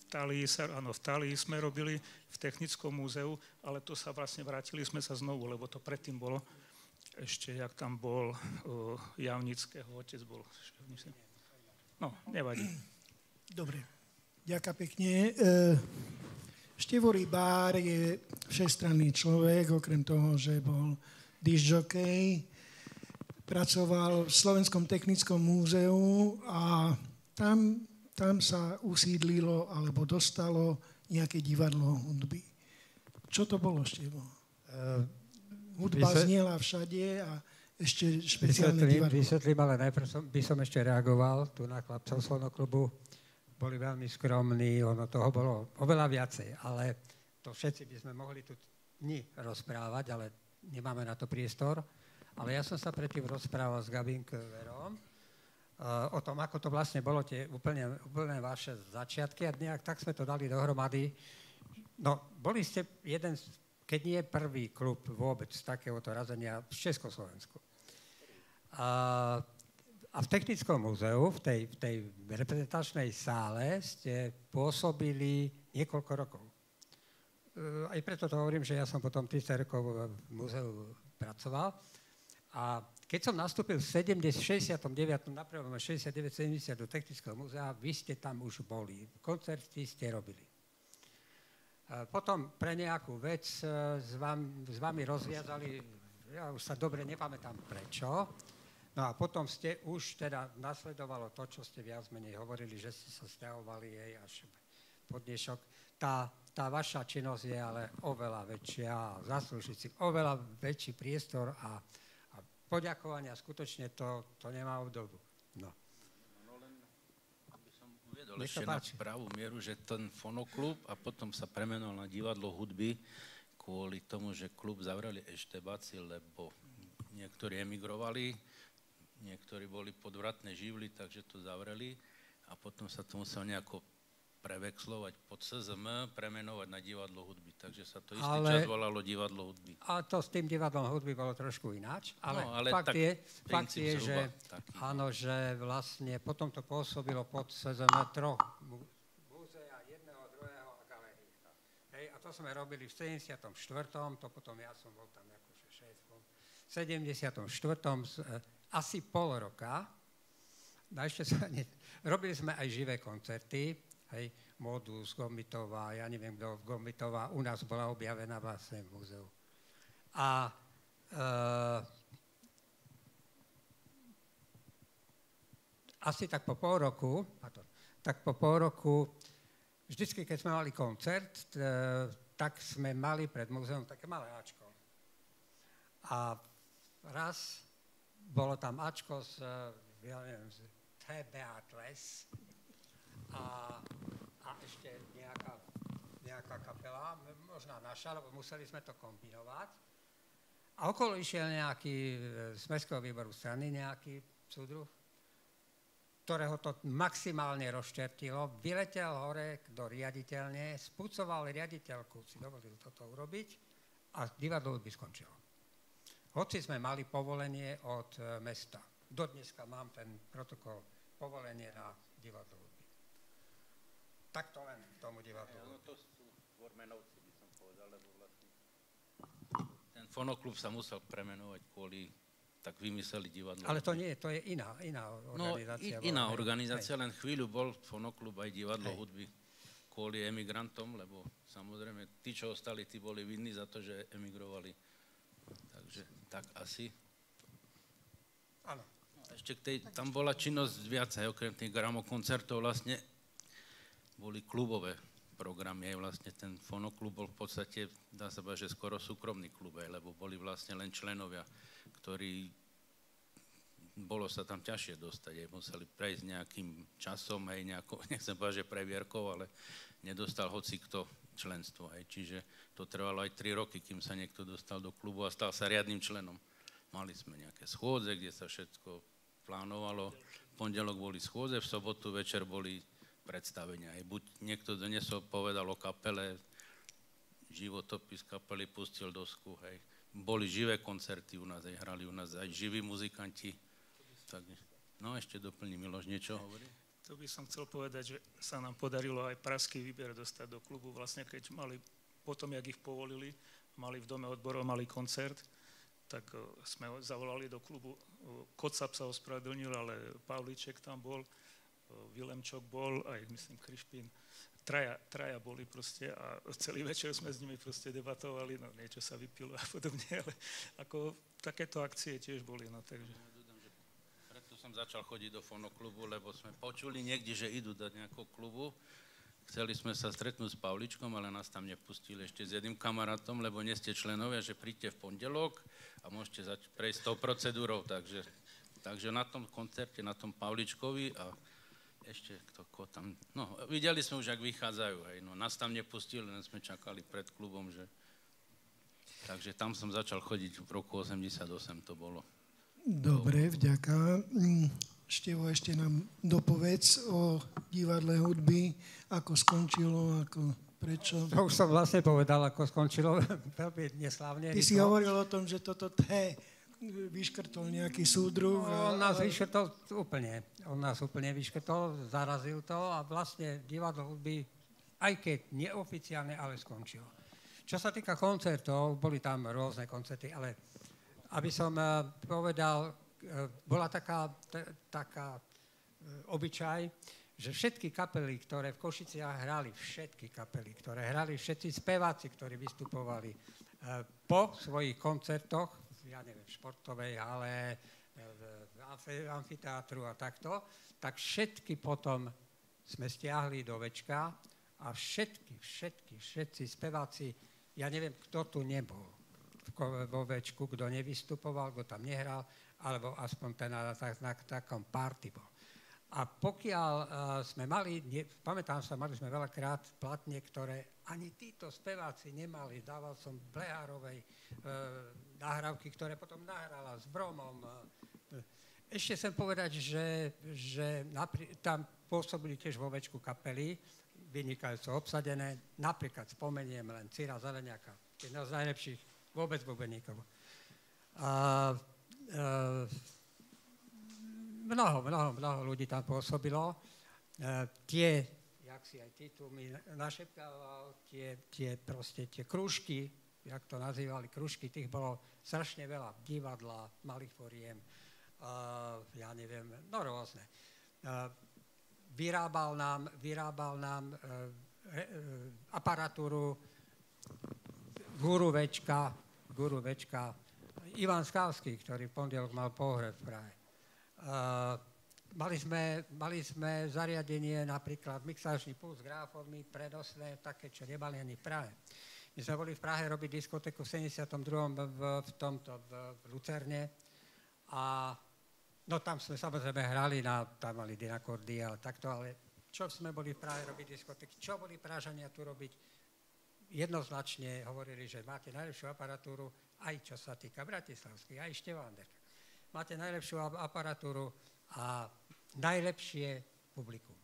V Tálii sme robili v Technickom múzeu, ale to sa vlastne vrátili sme sa znovu, lebo to predtým bolo ešte, jak tam bol Javnického, otec bol šéf. No, nevadí. Dobre, ďakujem pekne. Števor Rybár je všestranný človek, okrem toho, že bol discjockey, pracoval v Slovenskom technickom múzeu a tam sa usídlilo alebo dostalo nejaké divadlo hudby. Čo to bolo, Števo? Hudba zniela všade a ešte špeciálne divadlo. Vysvetlím, ale najprv by som ešte reagoval tu na chlapcov z fonoklubu. Boli veľmi skromní, ono toho bolo oveľa viacej, ale to všetci by sme mohli tu dni rozprávať, ale nemáme na to priestor. Ale ja som sa predtým rozprával s Gabinkou Verom o tom, ako to vlastne bolo tie úplne vaše začiatky a nejak tak sme to dali dohromady. No, boli ste jeden, keď nie prvý klub vôbec takéhoto razenia v Československu. A v Technickom múzeu, v tej reprezentačnej sále ste pôsobili niekoľko rokov. Aj preto to hovorím, že ja som potom 30 rokov v múzeu pracoval. A keď som nastúpil v 69. na prvom 69-70 do Technického múzea, vy ste tam už boli. Koncerty ste robili. Potom pre nejakú vec s vami rozviazali, ja už sa dobre nepamätám prečo, no a potom ste už teda nasledovalo to, čo ste viac menej hovorili, že ste sa sťahovali jej až pod dnešok. Tá vaša činnosť je ale oveľa väčšia a zaslúži si oveľa väčší priestor a poďakovania skutočne to nemá obdobu. No. No len, aby som uviedol ešte na pravú mieru, že ten fonoklub a potom sa premenoval na divadlo hudby kvôli tomu, že klub zavreli eštebáci, lebo niektorí emigrovali, niektorí boli podvratné živly, takže to zavreli a potom sa to muselo nejako prevexlovať pod SZM, premenovať na divadlo hudby. Takže sa to istý čas volalo divadlo hudby. A to s tým divadlom hudby bolo trošku ináč. Ale fakt je, že áno, že vlastne potom to pôsobilo pod SZM troch múzea, jedného, druhého a galéria. Hej, a to sme robili v 74. To potom ja som bol tam akože šéfom. V 74. Asi pol roka. Robili sme aj živé koncerty. Hej, Modus, Gomitová, ja neviem, kto Gomitová, u nás bola objavená vlastne v múzeu. A asi tak po pol roku, vždycky, keď sme mali koncert, tak sme mali pred múzeum také malé Ačko. A raz bolo tam Ačko z Beatles, a ešte nejaká kapela, možná naša, lebo museli sme to kombinovať. A okolo išiel nejaký z mestského výboru strany, nejaký súdruh, ktorého to maximálne rozčertilo, vyletel hore do riaditeľne, spucoval riaditeľku, si dovolil toto urobiť a divadlo by skončilo. Hoci sme mali povolenie od mesta. Dodneska mám ten protokol povolenie na divadlo. Tak to len k tomu divadlu. No to sú Vormenovci, by som povedal, lebo vlastne ten fonoklub sa musel premenovať kvôli, tak vymysleli divadlo. Ale to nie, to je iná organizácia. No, iná organizácia, len chvíľu bol fonoklub aj divadlo hudby kvôli emigrantom, lebo samozrejme tí, čo ostali, tí boli vinní za to, že emigrovali. Takže tak asi. Áno. Ešte tam bola činnosť viac, aj okrem tých gramokoncertov vlastne boli klubové programy, aj vlastne ten fonoklub bol v podstate, dá sa povedať, že skoro súkromný klub, lebo boli vlastne len členovia, ktorí, bolo sa tam ťažšie dostať, museli prejsť nejakým časom, nechcem povedať, že previerkou, ale nedostal hocikto členstvo, čiže to trvalo aj 3 roky, kým sa niekto dostal do klubu a stal sa riadnym členom. Mali sme nejaké schôdze, kde sa všetko plánovalo, v pondelok boli schôdze, v sobotu večer boli predstavenia. Buď niekto donesol, povedal o kapele, životopis kapely, pustil dosku, hej. Boli živé koncerty u nás, hrali u nás aj živí muzikanti. Tak, no ešte doplní Miloš, niečo hovorí? To by som chcel povedať, že sa nám podarilo aj pražský výber dostať do klubu, vlastne keď mali, potom jak ich povolili, mali v Dome odborov malý koncert, tak sme ho zavolali do klubu. Kocap sa ospravedlnil, ale Pavlíček tam bol, Vilemčok bol, aj myslím Krišpín. Traja boli proste a celý večer sme s nimi proste debatovali, no niečo sa vypilo a podobne, ale ako takéto akcie tiež boli, no takže. Preto som začal chodiť do fonoklubu, lebo sme počuli niekde, že idú do nejakého klubu. Chceli sme sa stretnúť s Pavličkom, ale nás tam nepustili ešte s jedným kamarátom, lebo nie ste členovia, že príďte v pondelok a môžete prejsť tou procedúrou, takže na tom koncerte, na tom Pavličkovi a ešte kto tam, no videli sme už, ak vychádzajú, hej, no nás tam nepustili, len sme čakali pred klubom, že, takže tam som začal chodiť v roku 88 to bolo. Dobre, vďaka. Števo, ešte nám dopovedz o divadle hudby, ako skončilo, ako prečo. To už som vlastne povedal, ako skončilo, veľmi neslávne. Ty si hovoril o tom, že toto vyškrtol nejaký súdruh. On nás vyškrtol úplne. On nás úplne vyškrtol, zarazil to a vlastne divadlo hudby, aj keď neoficiálne, ale skončilo. Čo sa týka koncertov, boli tam rôzne koncerty, ale aby som povedal, bola taká obyčaj, že všetky kapely, ktoré v Košiciach hrali, všetci speváci, ktorí vystupovali po svojich koncertoch, ja neviem, v športovej hale, v amfiteátru a takto, tak všetky potom sme stiahli do večka a všetci speváci, ja neviem, kto tu nebol vo večku, kto nevystupoval, kto tam nehral, alebo aspoň na takom party bol. A pokiaľ sme mali, pamätám sa, mali sme veľakrát platne, ktoré ani títo speváci nemali. Dával som Blehárovej nahrávky, ktoré potom nahrala s Bromom. Ešte chcem povedať, že tam pôsobili tiež vo večku kapely, vynikajúco obsadené. Napríklad spomeniem len Cira Zeleniaka, jedna z najlepších vôbec bubeníkov. Mnoho ľudí tam pôsobilo. Tie, jak si aj ty tu mi našepkával, tie krúžky, jak to nazývali, krúžky, tých bolo strašne veľa. Divadla, malých foriem, ja neviem, no rôzne. Vyrábal nám aparatúru Guru Večka, Ivan Skávsky, ktorý v pondelok mal pohreb v Prahe. Mali sme zariadenie, napríklad mixážny pult s gráfami, prenosné, také, čo nemali ani v Prahe. My sme boli v Prahe robiť diskotéku v 72. v Lucerne a no tam sme samozrejme hrali, tam mali dynakordy a takto, ale čo sme boli v Prahe robiť diskotéky, čo boli Pražania tu robiť, jednoznačne hovorili, že máte najlepšiu aparatúru, aj čo sa týka bratislavských, aj Števanderka. Máte najlepšiu aparatúru a najlepšie publikum.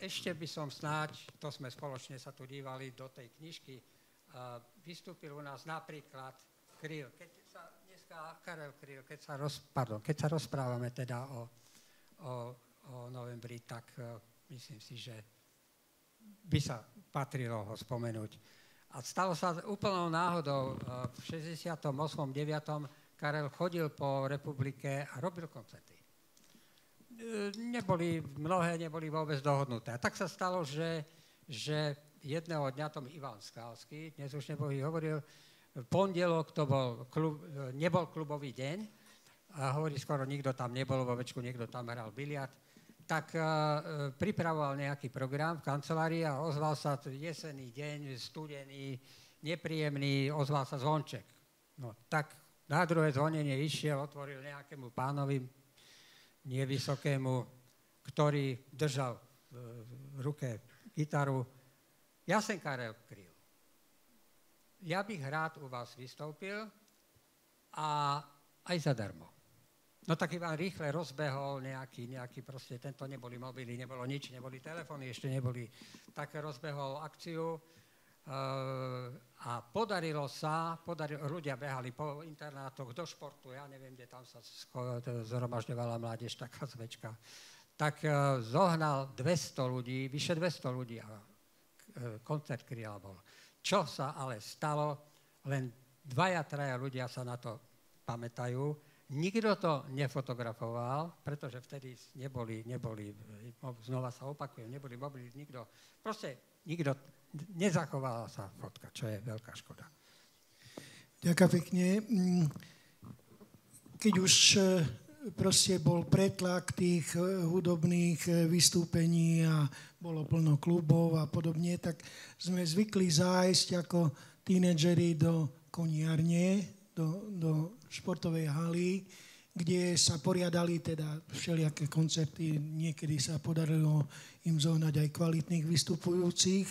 Ešte by som snáď, to sme spoločne sa tu dívali do tej knižky, vystúpil u nás napríklad Kryl. Karel Kryl, keď sa rozprávame teda o novembri, tak myslím si, že by sa patrilo ho spomenúť. A stalo sa úplnou náhodou, v 68. 9. Karel chodil po republike a robil koncerty. Mnohé neboli vôbec dohodnuté. A tak sa stalo, že jedného dňa tom Ivan Skálsky, dnes už hovoril, v pondelok to nebol klubový deň a hovorí, skoro nikto tam nebol vo večku, niekto tam hral biliard. Tak pripravoval nejaký program v kancelárii a ozval sa jesenný deň, studený, nepríjemný, ozval sa zvonček. No tak na druhé zvonenie išiel, otvoril nejakému pánovi nevysokému, ktorý držal v ruke gitaru. Ja som Karel Kryl. Ja bych rád u vás vystoupil a aj zadarmo. No tak iba rýchle rozbehol nejaký proste, tento neboli mobily, nebolo nič, neboli telefóny, ešte neboli, tak rozbehol akciu a podarilo sa, ľudia behali po internátoch do športu, ja neviem, kde tam sa zhromažďovala mládež, taká zvečka, tak zohnal 200 ľudí, vyše 200 ľudí a koncert Kryla bol. Čo sa ale stalo, len 2-3 ľudia sa na to pamätajú. Nikto to nefotografoval, pretože vtedy neboli, znova sa opakujem, neboli mobily, nikto nezachovala sa fotka, čo je veľká škoda. Ďakujem pekne. Keď už proste bol pretlak tých hudobných vystúpení a bolo plno klubov a podobne, tak sme zvykli zájsť ako tínedžeri do koniarne, do športovej haly, kde sa poriadali teda všelijaké koncerty. Niekedy sa podarilo im zohnať aj kvalitných vystupujúcich.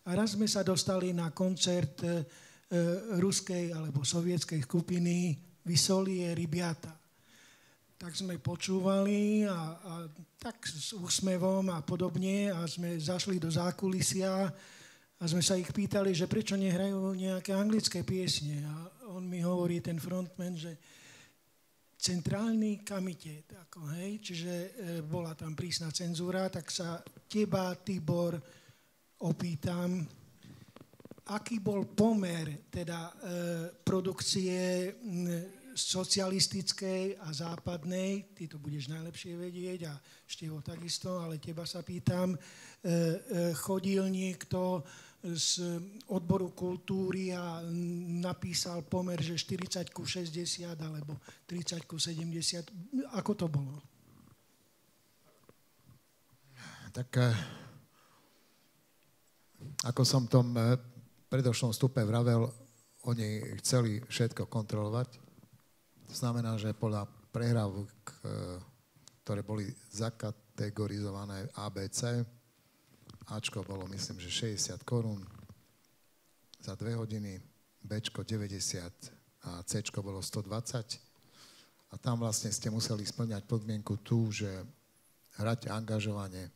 A raz sme sa dostali na koncert ruskej alebo sovietskej skupiny Vysolie Rybiata. Tak sme počúvali a tak s úsmevom a podobne a sme zašli do zákulisia a sme sa ich pýtali, že prečo nehrajú nejaké anglické piesne. A on mi hovorí, ten frontman, že centrálny komitet, čiže bola tam prísna cenzúra, tak sa teba, Tibor, opýtam, aký bol pomer teda produkcie socialistickej a západnej, ty to budeš najlepšie vedieť a Števo takisto, ale teba sa pýtam, chodil niekto z odboru kultúry a napísal pomer, že 40:60 alebo 30:70. Ako to bolo? Tak ako som v tom predošlom stupe vravel, oni chceli všetko kontrolovať. To znamená, že podľa prehrávok, ktoré boli zakategorizované ABC, Ačko bolo, myslím, že 60 korún za 2 hodiny, Bčko 90 a Cčko bolo 120. A tam vlastne ste museli splňať podmienku tú, že hrať angažovanie,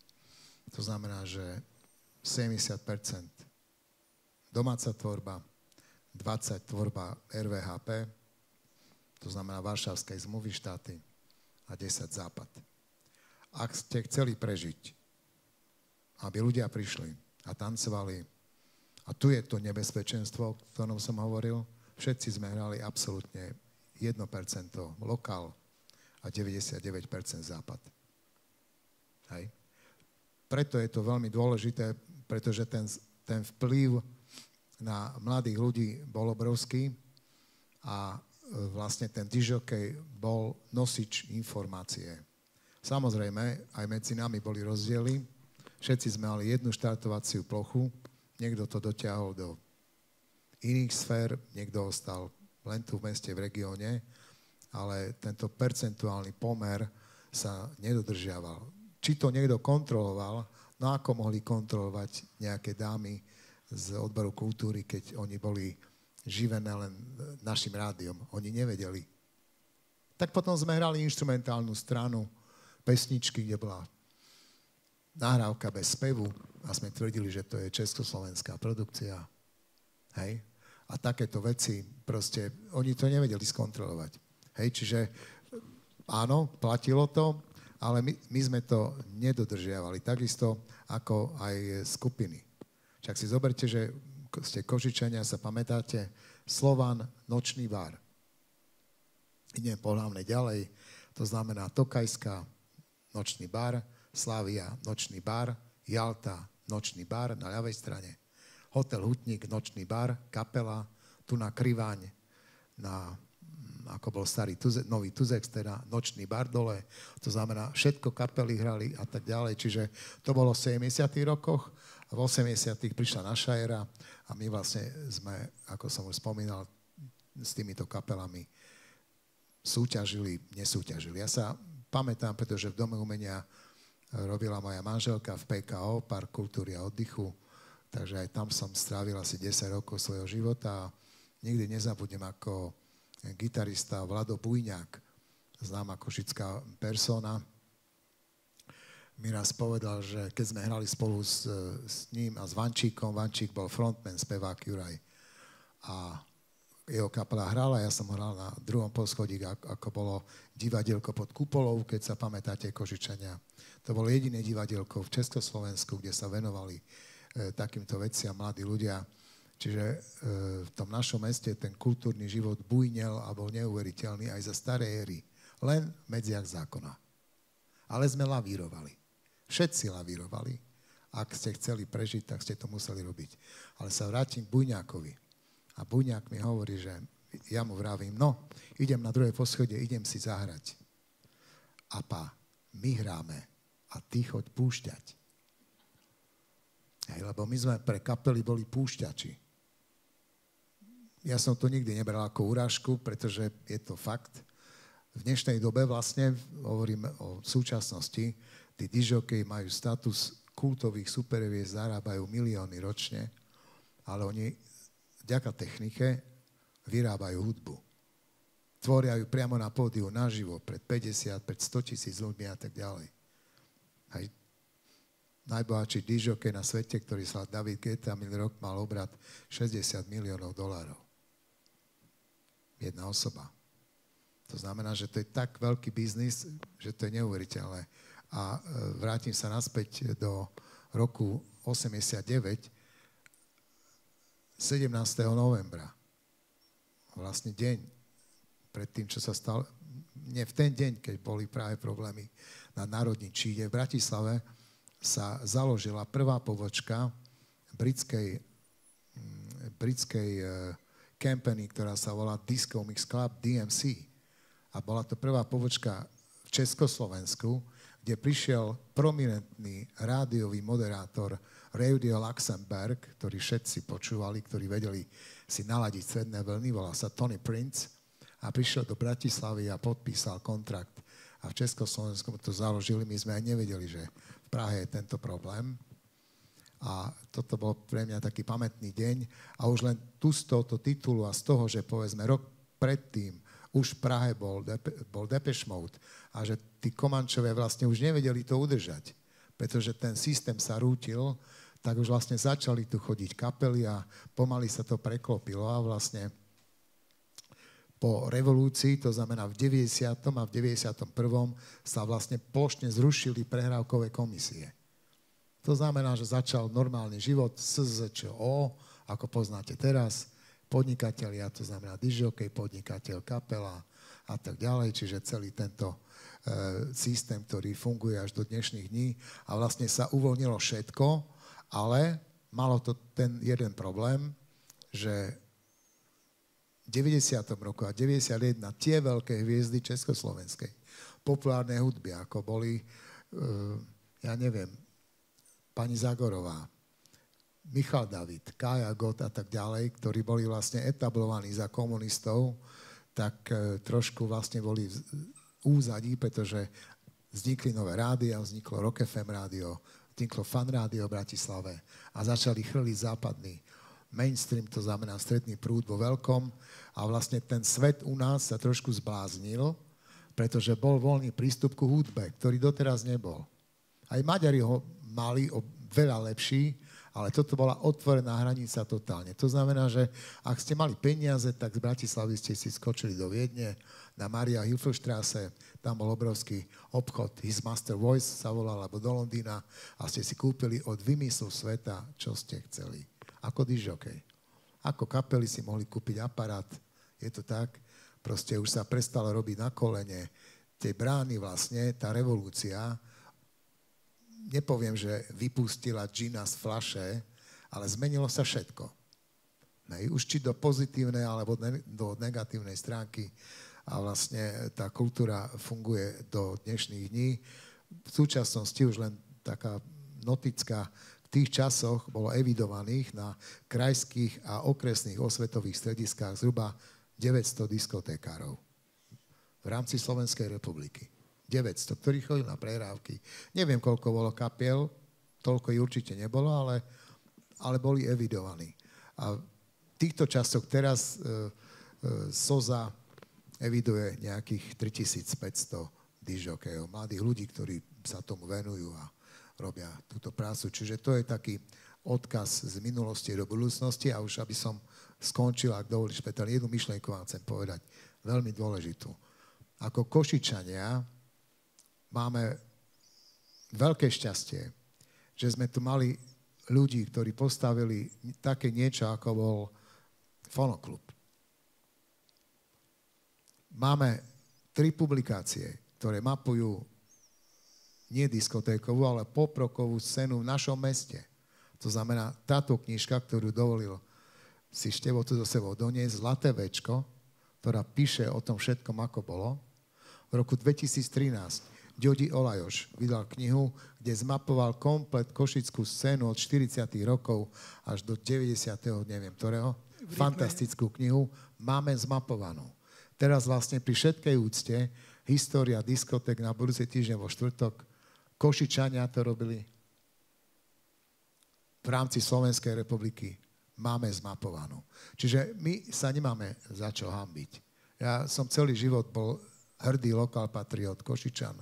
to znamená, že 70% domáca tvorba, 20 tvorba RVHP, to znamená Varšavskej zmluvy štáty a 10 západ. Ak ste chceli prežiť, aby ľudia prišli a tancovali, a tu je to nebezpečenstvo, o ktorom som hovoril, všetci sme hrali absolútne 1% lokál a 99% západ. Hej. Preto je to veľmi dôležité, pretože ten vplyv na mladých ľudí bol obrovský a vlastne ten dižokej bol nosič informácie. Samozrejme, aj medzi nami boli rozdiely. Všetci sme mali jednu štartovaciu plochu, niekto to dotiahol do iných sfér, niekto ostal len tu v meste, v regióne, ale tento percentuálny pomer sa nedodržiaval. Či to niekto kontroloval, no ako mohli kontrolovať nejaké dámy z odboru kultúry, keď oni boli živené len našim rádiom. Oni nevedeli. Tak potom sme hrali inštrumentálnu stranu, pesničky, kde bola nahrávka bez spevu a sme tvrdili, že to je československá produkcia. Hej? A takéto veci, proste, oni to nevedeli skontrolovať. Hej? Čiže áno, platilo to, ale my sme to nedodržiavali. Takisto ako aj skupiny. Však si zoberte, že ste Košičania, sa pamätáte, Slovan, nočný bar. Ideme po hlavnej ďalej, to znamená Tokajská, nočný bar, Slavia, nočný bar, Jalta, nočný bar na ľavej strane, Hotel Hutník, nočný bar, kapela, tu na Kriváň, na, ako bol starý nový Tuzex, teda nočný bar dole, to znamená, všetko kapely hrali a tak ďalej, čiže to bolo v 70. rokoch, a v 80. prišla naša éra a my vlastne sme, ako som už spomínal, s týmito kapelami nesúťažili. Ja sa pamätám, pretože v Dome umenia robila moja manželka v PKO, Park kultúry a oddychu, takže aj tam som strávil asi 10 rokov svojho života a nikdy nezabudnem, ako gitarista Vlado Bujňák známa košická persona, mi raz povedal, že keď sme hrali spolu s ním a s Vančíkom, Vančík bol frontman, spevák Juraj. A jeho kapela hrala, ja som hral na druhom poschodí, ako bolo divadielko pod kupolou, keď sa pamätáte, Košičania. To bolo jediné divadielko v Československu, kde sa venovali takýmto veciam mladí ľudia. Čiže v tom našom meste ten kultúrny život bujnel a bol neuveriteľný aj za starej éry. Len v medziach zákona. Ale sme lavírovali. Všetci lavírovali. Ak ste chceli prežiť, tak ste to museli robiť. Ale sa vrátim k Bujňákovi. A Bujňák mi hovorí, že ja mu vravím, no, idem na druhé poschodie, idem si zahrať. A my hráme a ty choď púšťať. Lebo my sme pre kapely boli púšťači. Ja som to nikdy nebral ako urážku, pretože je to fakt. V dnešnej dobe vlastne, hovoríme o súčasnosti, tí dižokej majú status kultových superhviezd, zarábajú milióny ročne, ale oni vďaka technike vyrábajú hudbu. Tvoria ju priamo na pódiu naživo pred 50, pred 100 000 ľuďmi a tak ďalej. Aj najbohatší dižokej na svete, ktorý sa David Guetta minulý rok mal obrat $60 miliónov. Jedna osoba. To znamená, že to je tak veľký biznis, že to je neuveriteľné. A vrátim sa naspäť do roku 89, 17. novembra. Vlastne deň pred tým, čo sa stalo. Nie v ten deň, keď boli práve problémy na národní Číne. V Bratislave sa založila prvá pobočka britskej company, ktorá sa volá Disco Mix Club, DMC. A bola to prvá pobočka v Československu, kde prišiel prominentný rádiový moderátor Radio Luxemburg, ktorý všetci počúvali, ktorí vedeli si naladiť stredné vlny, volá sa Tony Prince, a prišiel do Bratislavy a podpísal kontrakt. A v Československu to založili, my sme aj nevedeli, že v Prahe je tento problém. A toto bol pre mňa taký pamätný deň. A už len tu z tohoto titulu a z toho, že povedzme rok predtým už v Prahe bol Depeche Mode a že tí Komančovia vlastne už nevedeli to udržať, pretože ten systém sa rútil, tak už vlastne začali tu chodiť kapely a pomaly sa to preklopilo a vlastne po revolúcii, to znamená v 90. a v 91. sa vlastne plošne zrušili prehrávkové komisie. To znamená, že začal normálny život SZČO, ako poznáte teraz, podnikatelia, to znamená dižokej, podnikateľ, kapela a tak ďalej, čiže celý tento systém, ktorý funguje až do dnešných dní a vlastne sa uvoľnilo všetko, ale malo to ten jeden problém, že v 90. roku a 91 tie veľké hviezdy československej populárnej hudby, ako boli, ja neviem, pani Zagorová, Michal David, Kája Gott a tak ďalej, ktorí boli vlastne etablovaní za komunistov, tak trošku vlastne boli v úzadí, pretože vznikli nové rádia, vzniklo Rock FM rádio, vzniklo Fan rádio v Bratislave a začali chrliť západný mainstream, to znamená stredný prúd vo veľkom a vlastne ten svet u nás sa trošku zbláznil, pretože bol voľný prístup ku hudbe, ktorý doteraz nebol. Aj Maďari ho mali veľa lepší, ale toto bola otvorená hranica totálne. To znamená, že ak ste mali peniaze, tak z Bratislavy ste si skočili do Viedne, na Maria Hilferstrasse, tam bol obrovský obchod, His Master Voice sa volal, alebo do Londýna a ste si kúpili od vymyslu sveta, čo ste chceli. Ako dižokej. Ako kapely si mohli kúpiť aparát, je to tak, proste už sa prestalo robiť na kolene. Tie brány vlastne, tá revolúcia, nepoviem, že vypustila džina z fľaše, ale zmenilo sa všetko. Už či do pozitívnej, alebo do negatívnej stránky a vlastne tá kultúra funguje do dnešných dní. V súčasnosti už len taká notická, v tých časoch bolo evidovaných na krajských a okresných osvetových strediskách zhruba 900 diskotékárov v rámci Slovenskej republiky. 900, ktorí chodili na prehrávky. Neviem, koľko bolo kapiel, toľko ich určite nebolo, ale boli evidovaní. A v týchto časoch teraz Soza eviduje nejakých 3500 dižokejov, mladých ľudí, ktorí sa tomu venujú a robia túto prácu. Čiže to je taký odkaz z minulosti do budúcnosti a už aby som skončil, ak dovolíš, Peter, jednu myšlienku vám chcem povedať, veľmi dôležitú. Ako Košičania máme veľké šťastie, že sme tu mali ľudí, ktorí postavili také niečo, ako bol Fonoklub. Máme 3 publikácie, ktoré mapujú nie diskotékovú, ale poprokovú scénu v našom meste. To znamená, táto knižka, ktorú dovolil si Števo tu so sebou doniesť, Zlaté Večko, ktorá píše o tom všetkom, ako bolo. V roku 2013 Ďodi Olajoš vydal knihu, kde zmapoval komplet košickú scénu od 40. rokov až do 90. neviem ktorého. Fantastickú knihu máme zmapovanú. Teraz vlastne pri všetkej úcte história diskoték na budúci týždeň vo štvrtok Košičania to robili v rámci Slovenskej republiky. Máme zmapovanú. Čiže my sa nemáme za čo hanbiť. Ja som celý život bol hrdý lokál patriot Košičan.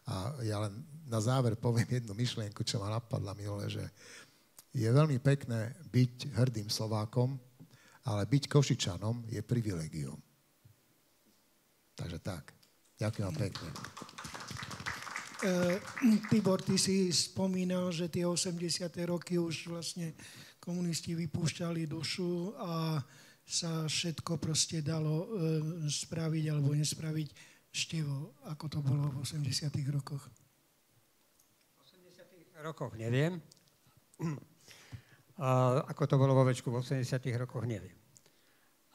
A ja len na záver poviem jednu myšlienku, čo ma napadla minule, že je veľmi pekné byť hrdým Slovákom, ale byť Košičanom je privilegium. Takže tak. Ďakujem vám pekne. Tibor, ty si spomínal, že tie 80. roky už vlastne komunisti vypúšťali dušu a sa všetko proste dalo spraviť alebo nespraviť. Števo, ako to bolo v 80. rokoch? V 80. rokoch neviem. Ako to bolo vo Večku v 80. rokoch neviem.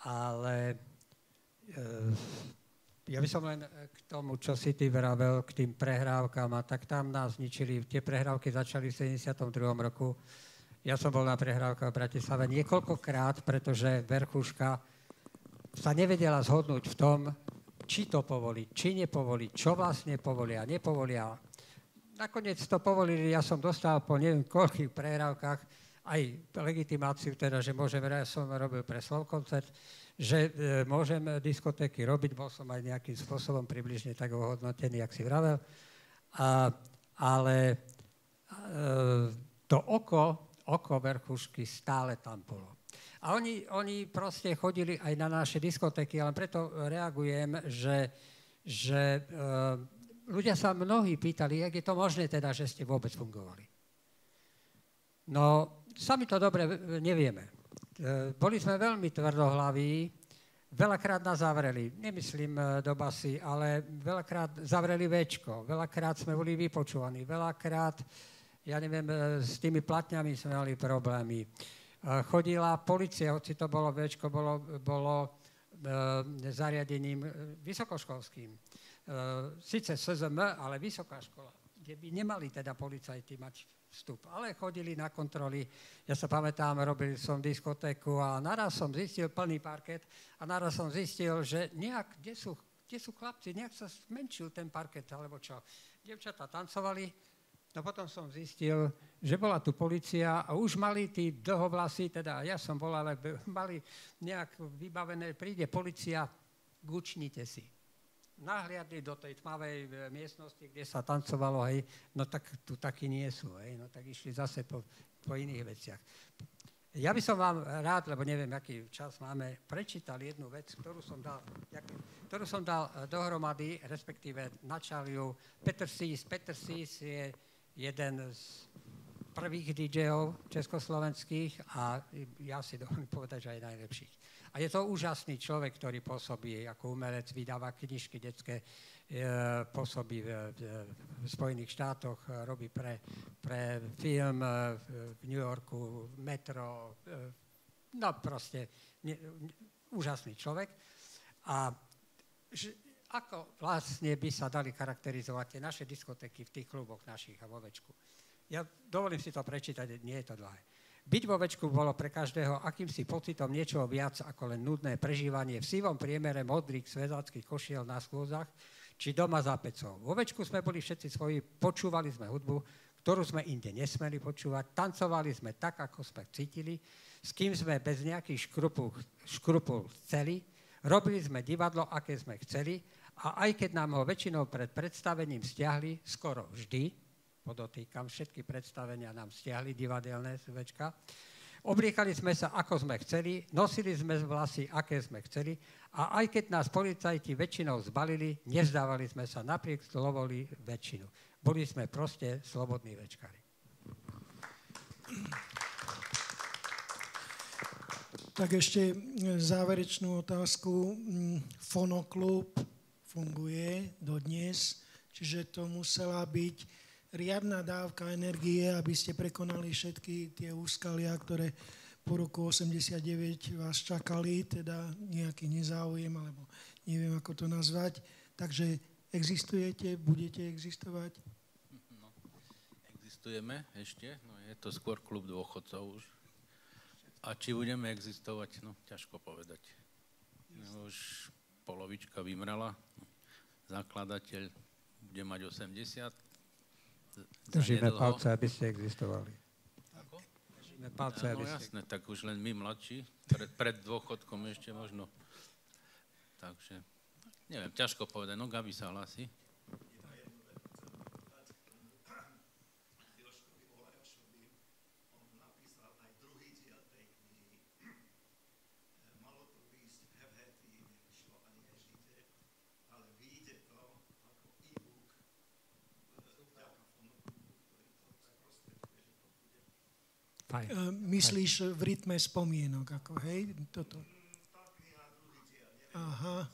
Ale ja by som len k tomu, čo si ty vravel, k tým prehrávkam, a tak tam nás zničili. Tie prehrávky začali v 72. roku. Ja som bol na prehrávkach v Bratislave niekoľkokrát, pretože Verchuška sa nevedela zhodnúť v tom, či to povoliť, či nepovoliť, čo vlastne povolia, nepovolia. Nakoniec to povolili, ja som dostal po neviem koľkých prehrávkach aj legitimáciu, teda, že môžem, ja som robil pre Slovkoncert, že môžem diskotéky robiť, bol som aj nejakým spôsobom približne tak ohodnotený, jak si vravel, ale to oko Verchušky stále tam bolo. A oni proste chodili aj na naše diskotéky, ale preto reagujem, že ľudia sa mnohí pýtali, jak je to možné teda, že ste vôbec fungovali. No, sami to dobre nevieme. Boli sme veľmi tvrdohlaví, veľakrát nás zavreli, nemyslím do basy, ale veľakrát zavreli Večko, veľakrát sme boli vypočúvaní, veľakrát, ja neviem, s tými platňami sme mali problémy. Chodila policia, hoci to bolo Večko, bolo zariadením vysokoškolským. Sice SZM, ale vysoká škola, kde by nemali teda policajti mať vstup, ale chodili na kontroly. Ja sa pamätám, robil som diskotéku a naraz som zistil plný parket a naraz som zistil, že nejak, kde sú chlapci, nejak sa zmenšil ten parket, alebo čo. Dievčatá tancovali. No potom som zistil, že bola tu polícia a už mali tí dlhovlasí, teda ja som bol, ale mali nejak vybavené, príde polícia, gučnite si. Nahliadli do tej tmavej miestnosti, kde sa tancovalo, hej, no tak tu takí nie sú, hej, no tak išli zase po iných veciach. Ja by som vám rád, lebo neviem, aký čas máme, prečítal jednu vec, ktorú som dal dohromady, respektíve načal ju Peter Sis. Peter Sis je jeden z prvých DJ-ov československých a ja si dovolím povedať, že aj najlepších. A je to úžasný človek, ktorý pôsobí ako umelec, vydáva knižky detské, pôsobí v Spojených štátoch, robí pre film v New Yorku, Metro, no proste úžasný človek. A ako vlastne by sa dali charakterizovať tie naše diskotéky v tých kluboch našich a vo Večku. Ja dovolím si to prečítať, nie je to dlhé. Byť vo Večku bolo pre každého akýmsi pocitom niečoho viac ako len nudné prežívanie v sivom priemere modrých svedáckých košiel na schôdzach či doma za pecou. Vo Večku sme boli všetci svoji, počúvali sme hudbu, ktorú sme inde nesmeli počúvať, tancovali sme tak, ako sme cítili, s kým sme bez nejakých škrupul chceli, Robili sme divadlo, aké sme chceli a aj keď nám ho väčšinou pred predstavením stiahli, skoro vždy, podotýkam, všetky predstavenia nám stiahli, divadelné SVčka, obliekali sme sa, ako sme chceli, nosili sme vlasy, aké sme chceli a aj keď nás policajti väčšinou zbalili, nevzdávali sme sa napriek slovoli väčšinu. Boli sme proste slobodní večkári. Tak ešte záverečnú otázku. Fonoklub funguje dodnes, čiže to musela byť riadna dávka energie, aby ste prekonali všetky tie úskalia, ktoré po roku 89 vás čakali, teda nejaký nezáujem, alebo neviem, ako to nazvať. Takže existujete, budete existovať? No, existujeme ešte, no je to skôr klub dôchodcov už. A či budeme existovať, no ťažko povedať. No, už polovička vymrela, zakladateľ bude mať 80. Držíme palce, aby ste existovali. Ako? Držíme palce, aby ste... jasné, tak už len my mladší, pred dôchodkom ešte možno. Takže, neviem, ťažko povedať. No, Gabi sa hlási. Myslíš v rytme spomienok, ako hej, toto? Aha.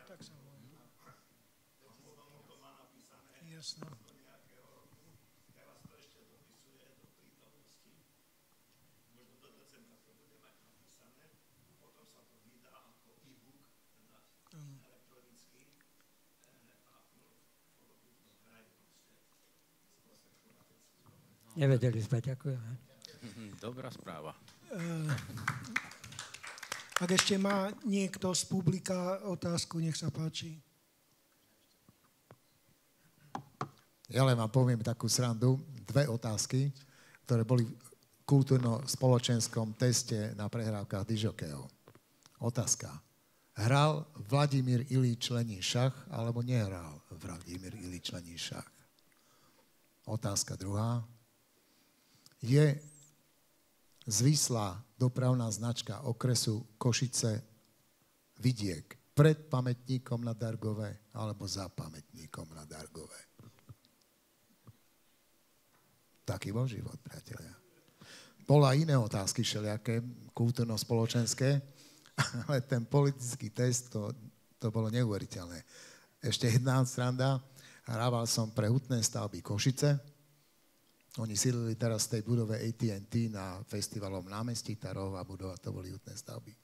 Tak sa volá. Jasno. Nevedeli sme, ďakujeme. Dobrá správa. Ak ešte má niekto z publika otázku, nech sa páči. Ja len vám poviem takú srandu, 2 otázky, ktoré boli v kultúrno-spoločenskom teste na prehrávkach dižokejov. Otázka. Hral Vladimír Ilíč Lenin šach, alebo nehral Vladimír Ilíč Lenin šach? Otázka druhá. Je zvislá dopravná značka okresu Košice vidiek pred pamätníkom na Dargové alebo za pamätníkom na Dargové? Taký bol život, priatelia. Bola iné otázky všelijaké, kultúrno-spoločenské, ale ten politický test, to bolo neuveriteľné. Ešte jedna sranda, hrával som pre hutné stavby Košice. Oni sídlili teraz v tej budove AT&T na festivalovom námestí, tá rohová budova, to boli hutné stavby.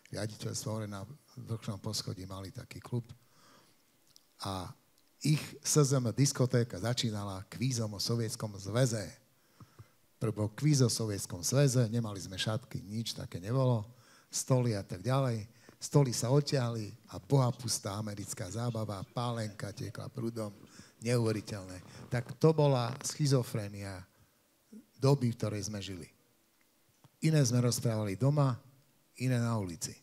Riaditeľstvo hore na vrchnom poschodí mali taký klub. A ich SZM diskotéka začínala kvízom o Sovietskom zväze. Prvo kvíz o Sovietskom zväze, nemali sme šatky, nič také nebolo, stoly a tak ďalej. Stoly sa odtiahli a bohapustá americká zábava, pálenka tiekla prúdom. Neuveriteľné. Tak to bola schizofrénia doby, v ktorej sme žili. Iné sme rozprávali doma, iné na ulici.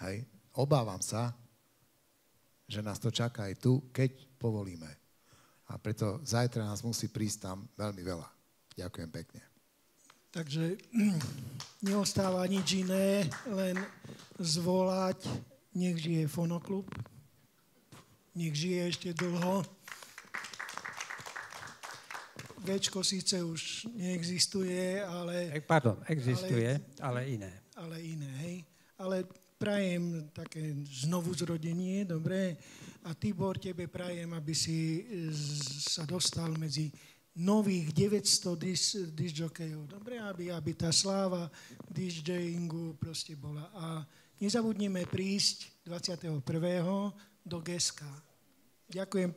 Hej. Obávam sa, že nás to čaká aj tu, keď povolíme. A preto zajtra nás musí prísť tam veľmi veľa. Ďakujem pekne. Takže neostáva nič iné, len zvolať, nech žije Fonoklub, nech žije ešte dlho. Véčko síce už neexistuje, ale... Pardon, existuje, ale iné. Ale iné, hej. Ale prajem také znovuzrodenie, dobre? A Tibor, tebe prajem, aby si sa dostal medzi nových 900 discjokejov. Dobre, aby tá sláva discjingu proste bola. A nezabudnime prísť 21. do Geska. Ďakujem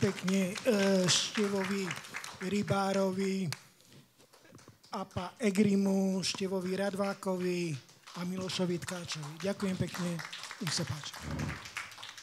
pekne Števovi Rybárovi, Apa Egrimu, Števovi Radvákovi a Milošovi Tkáčovi. Ďakujem pekne, nech sa páči.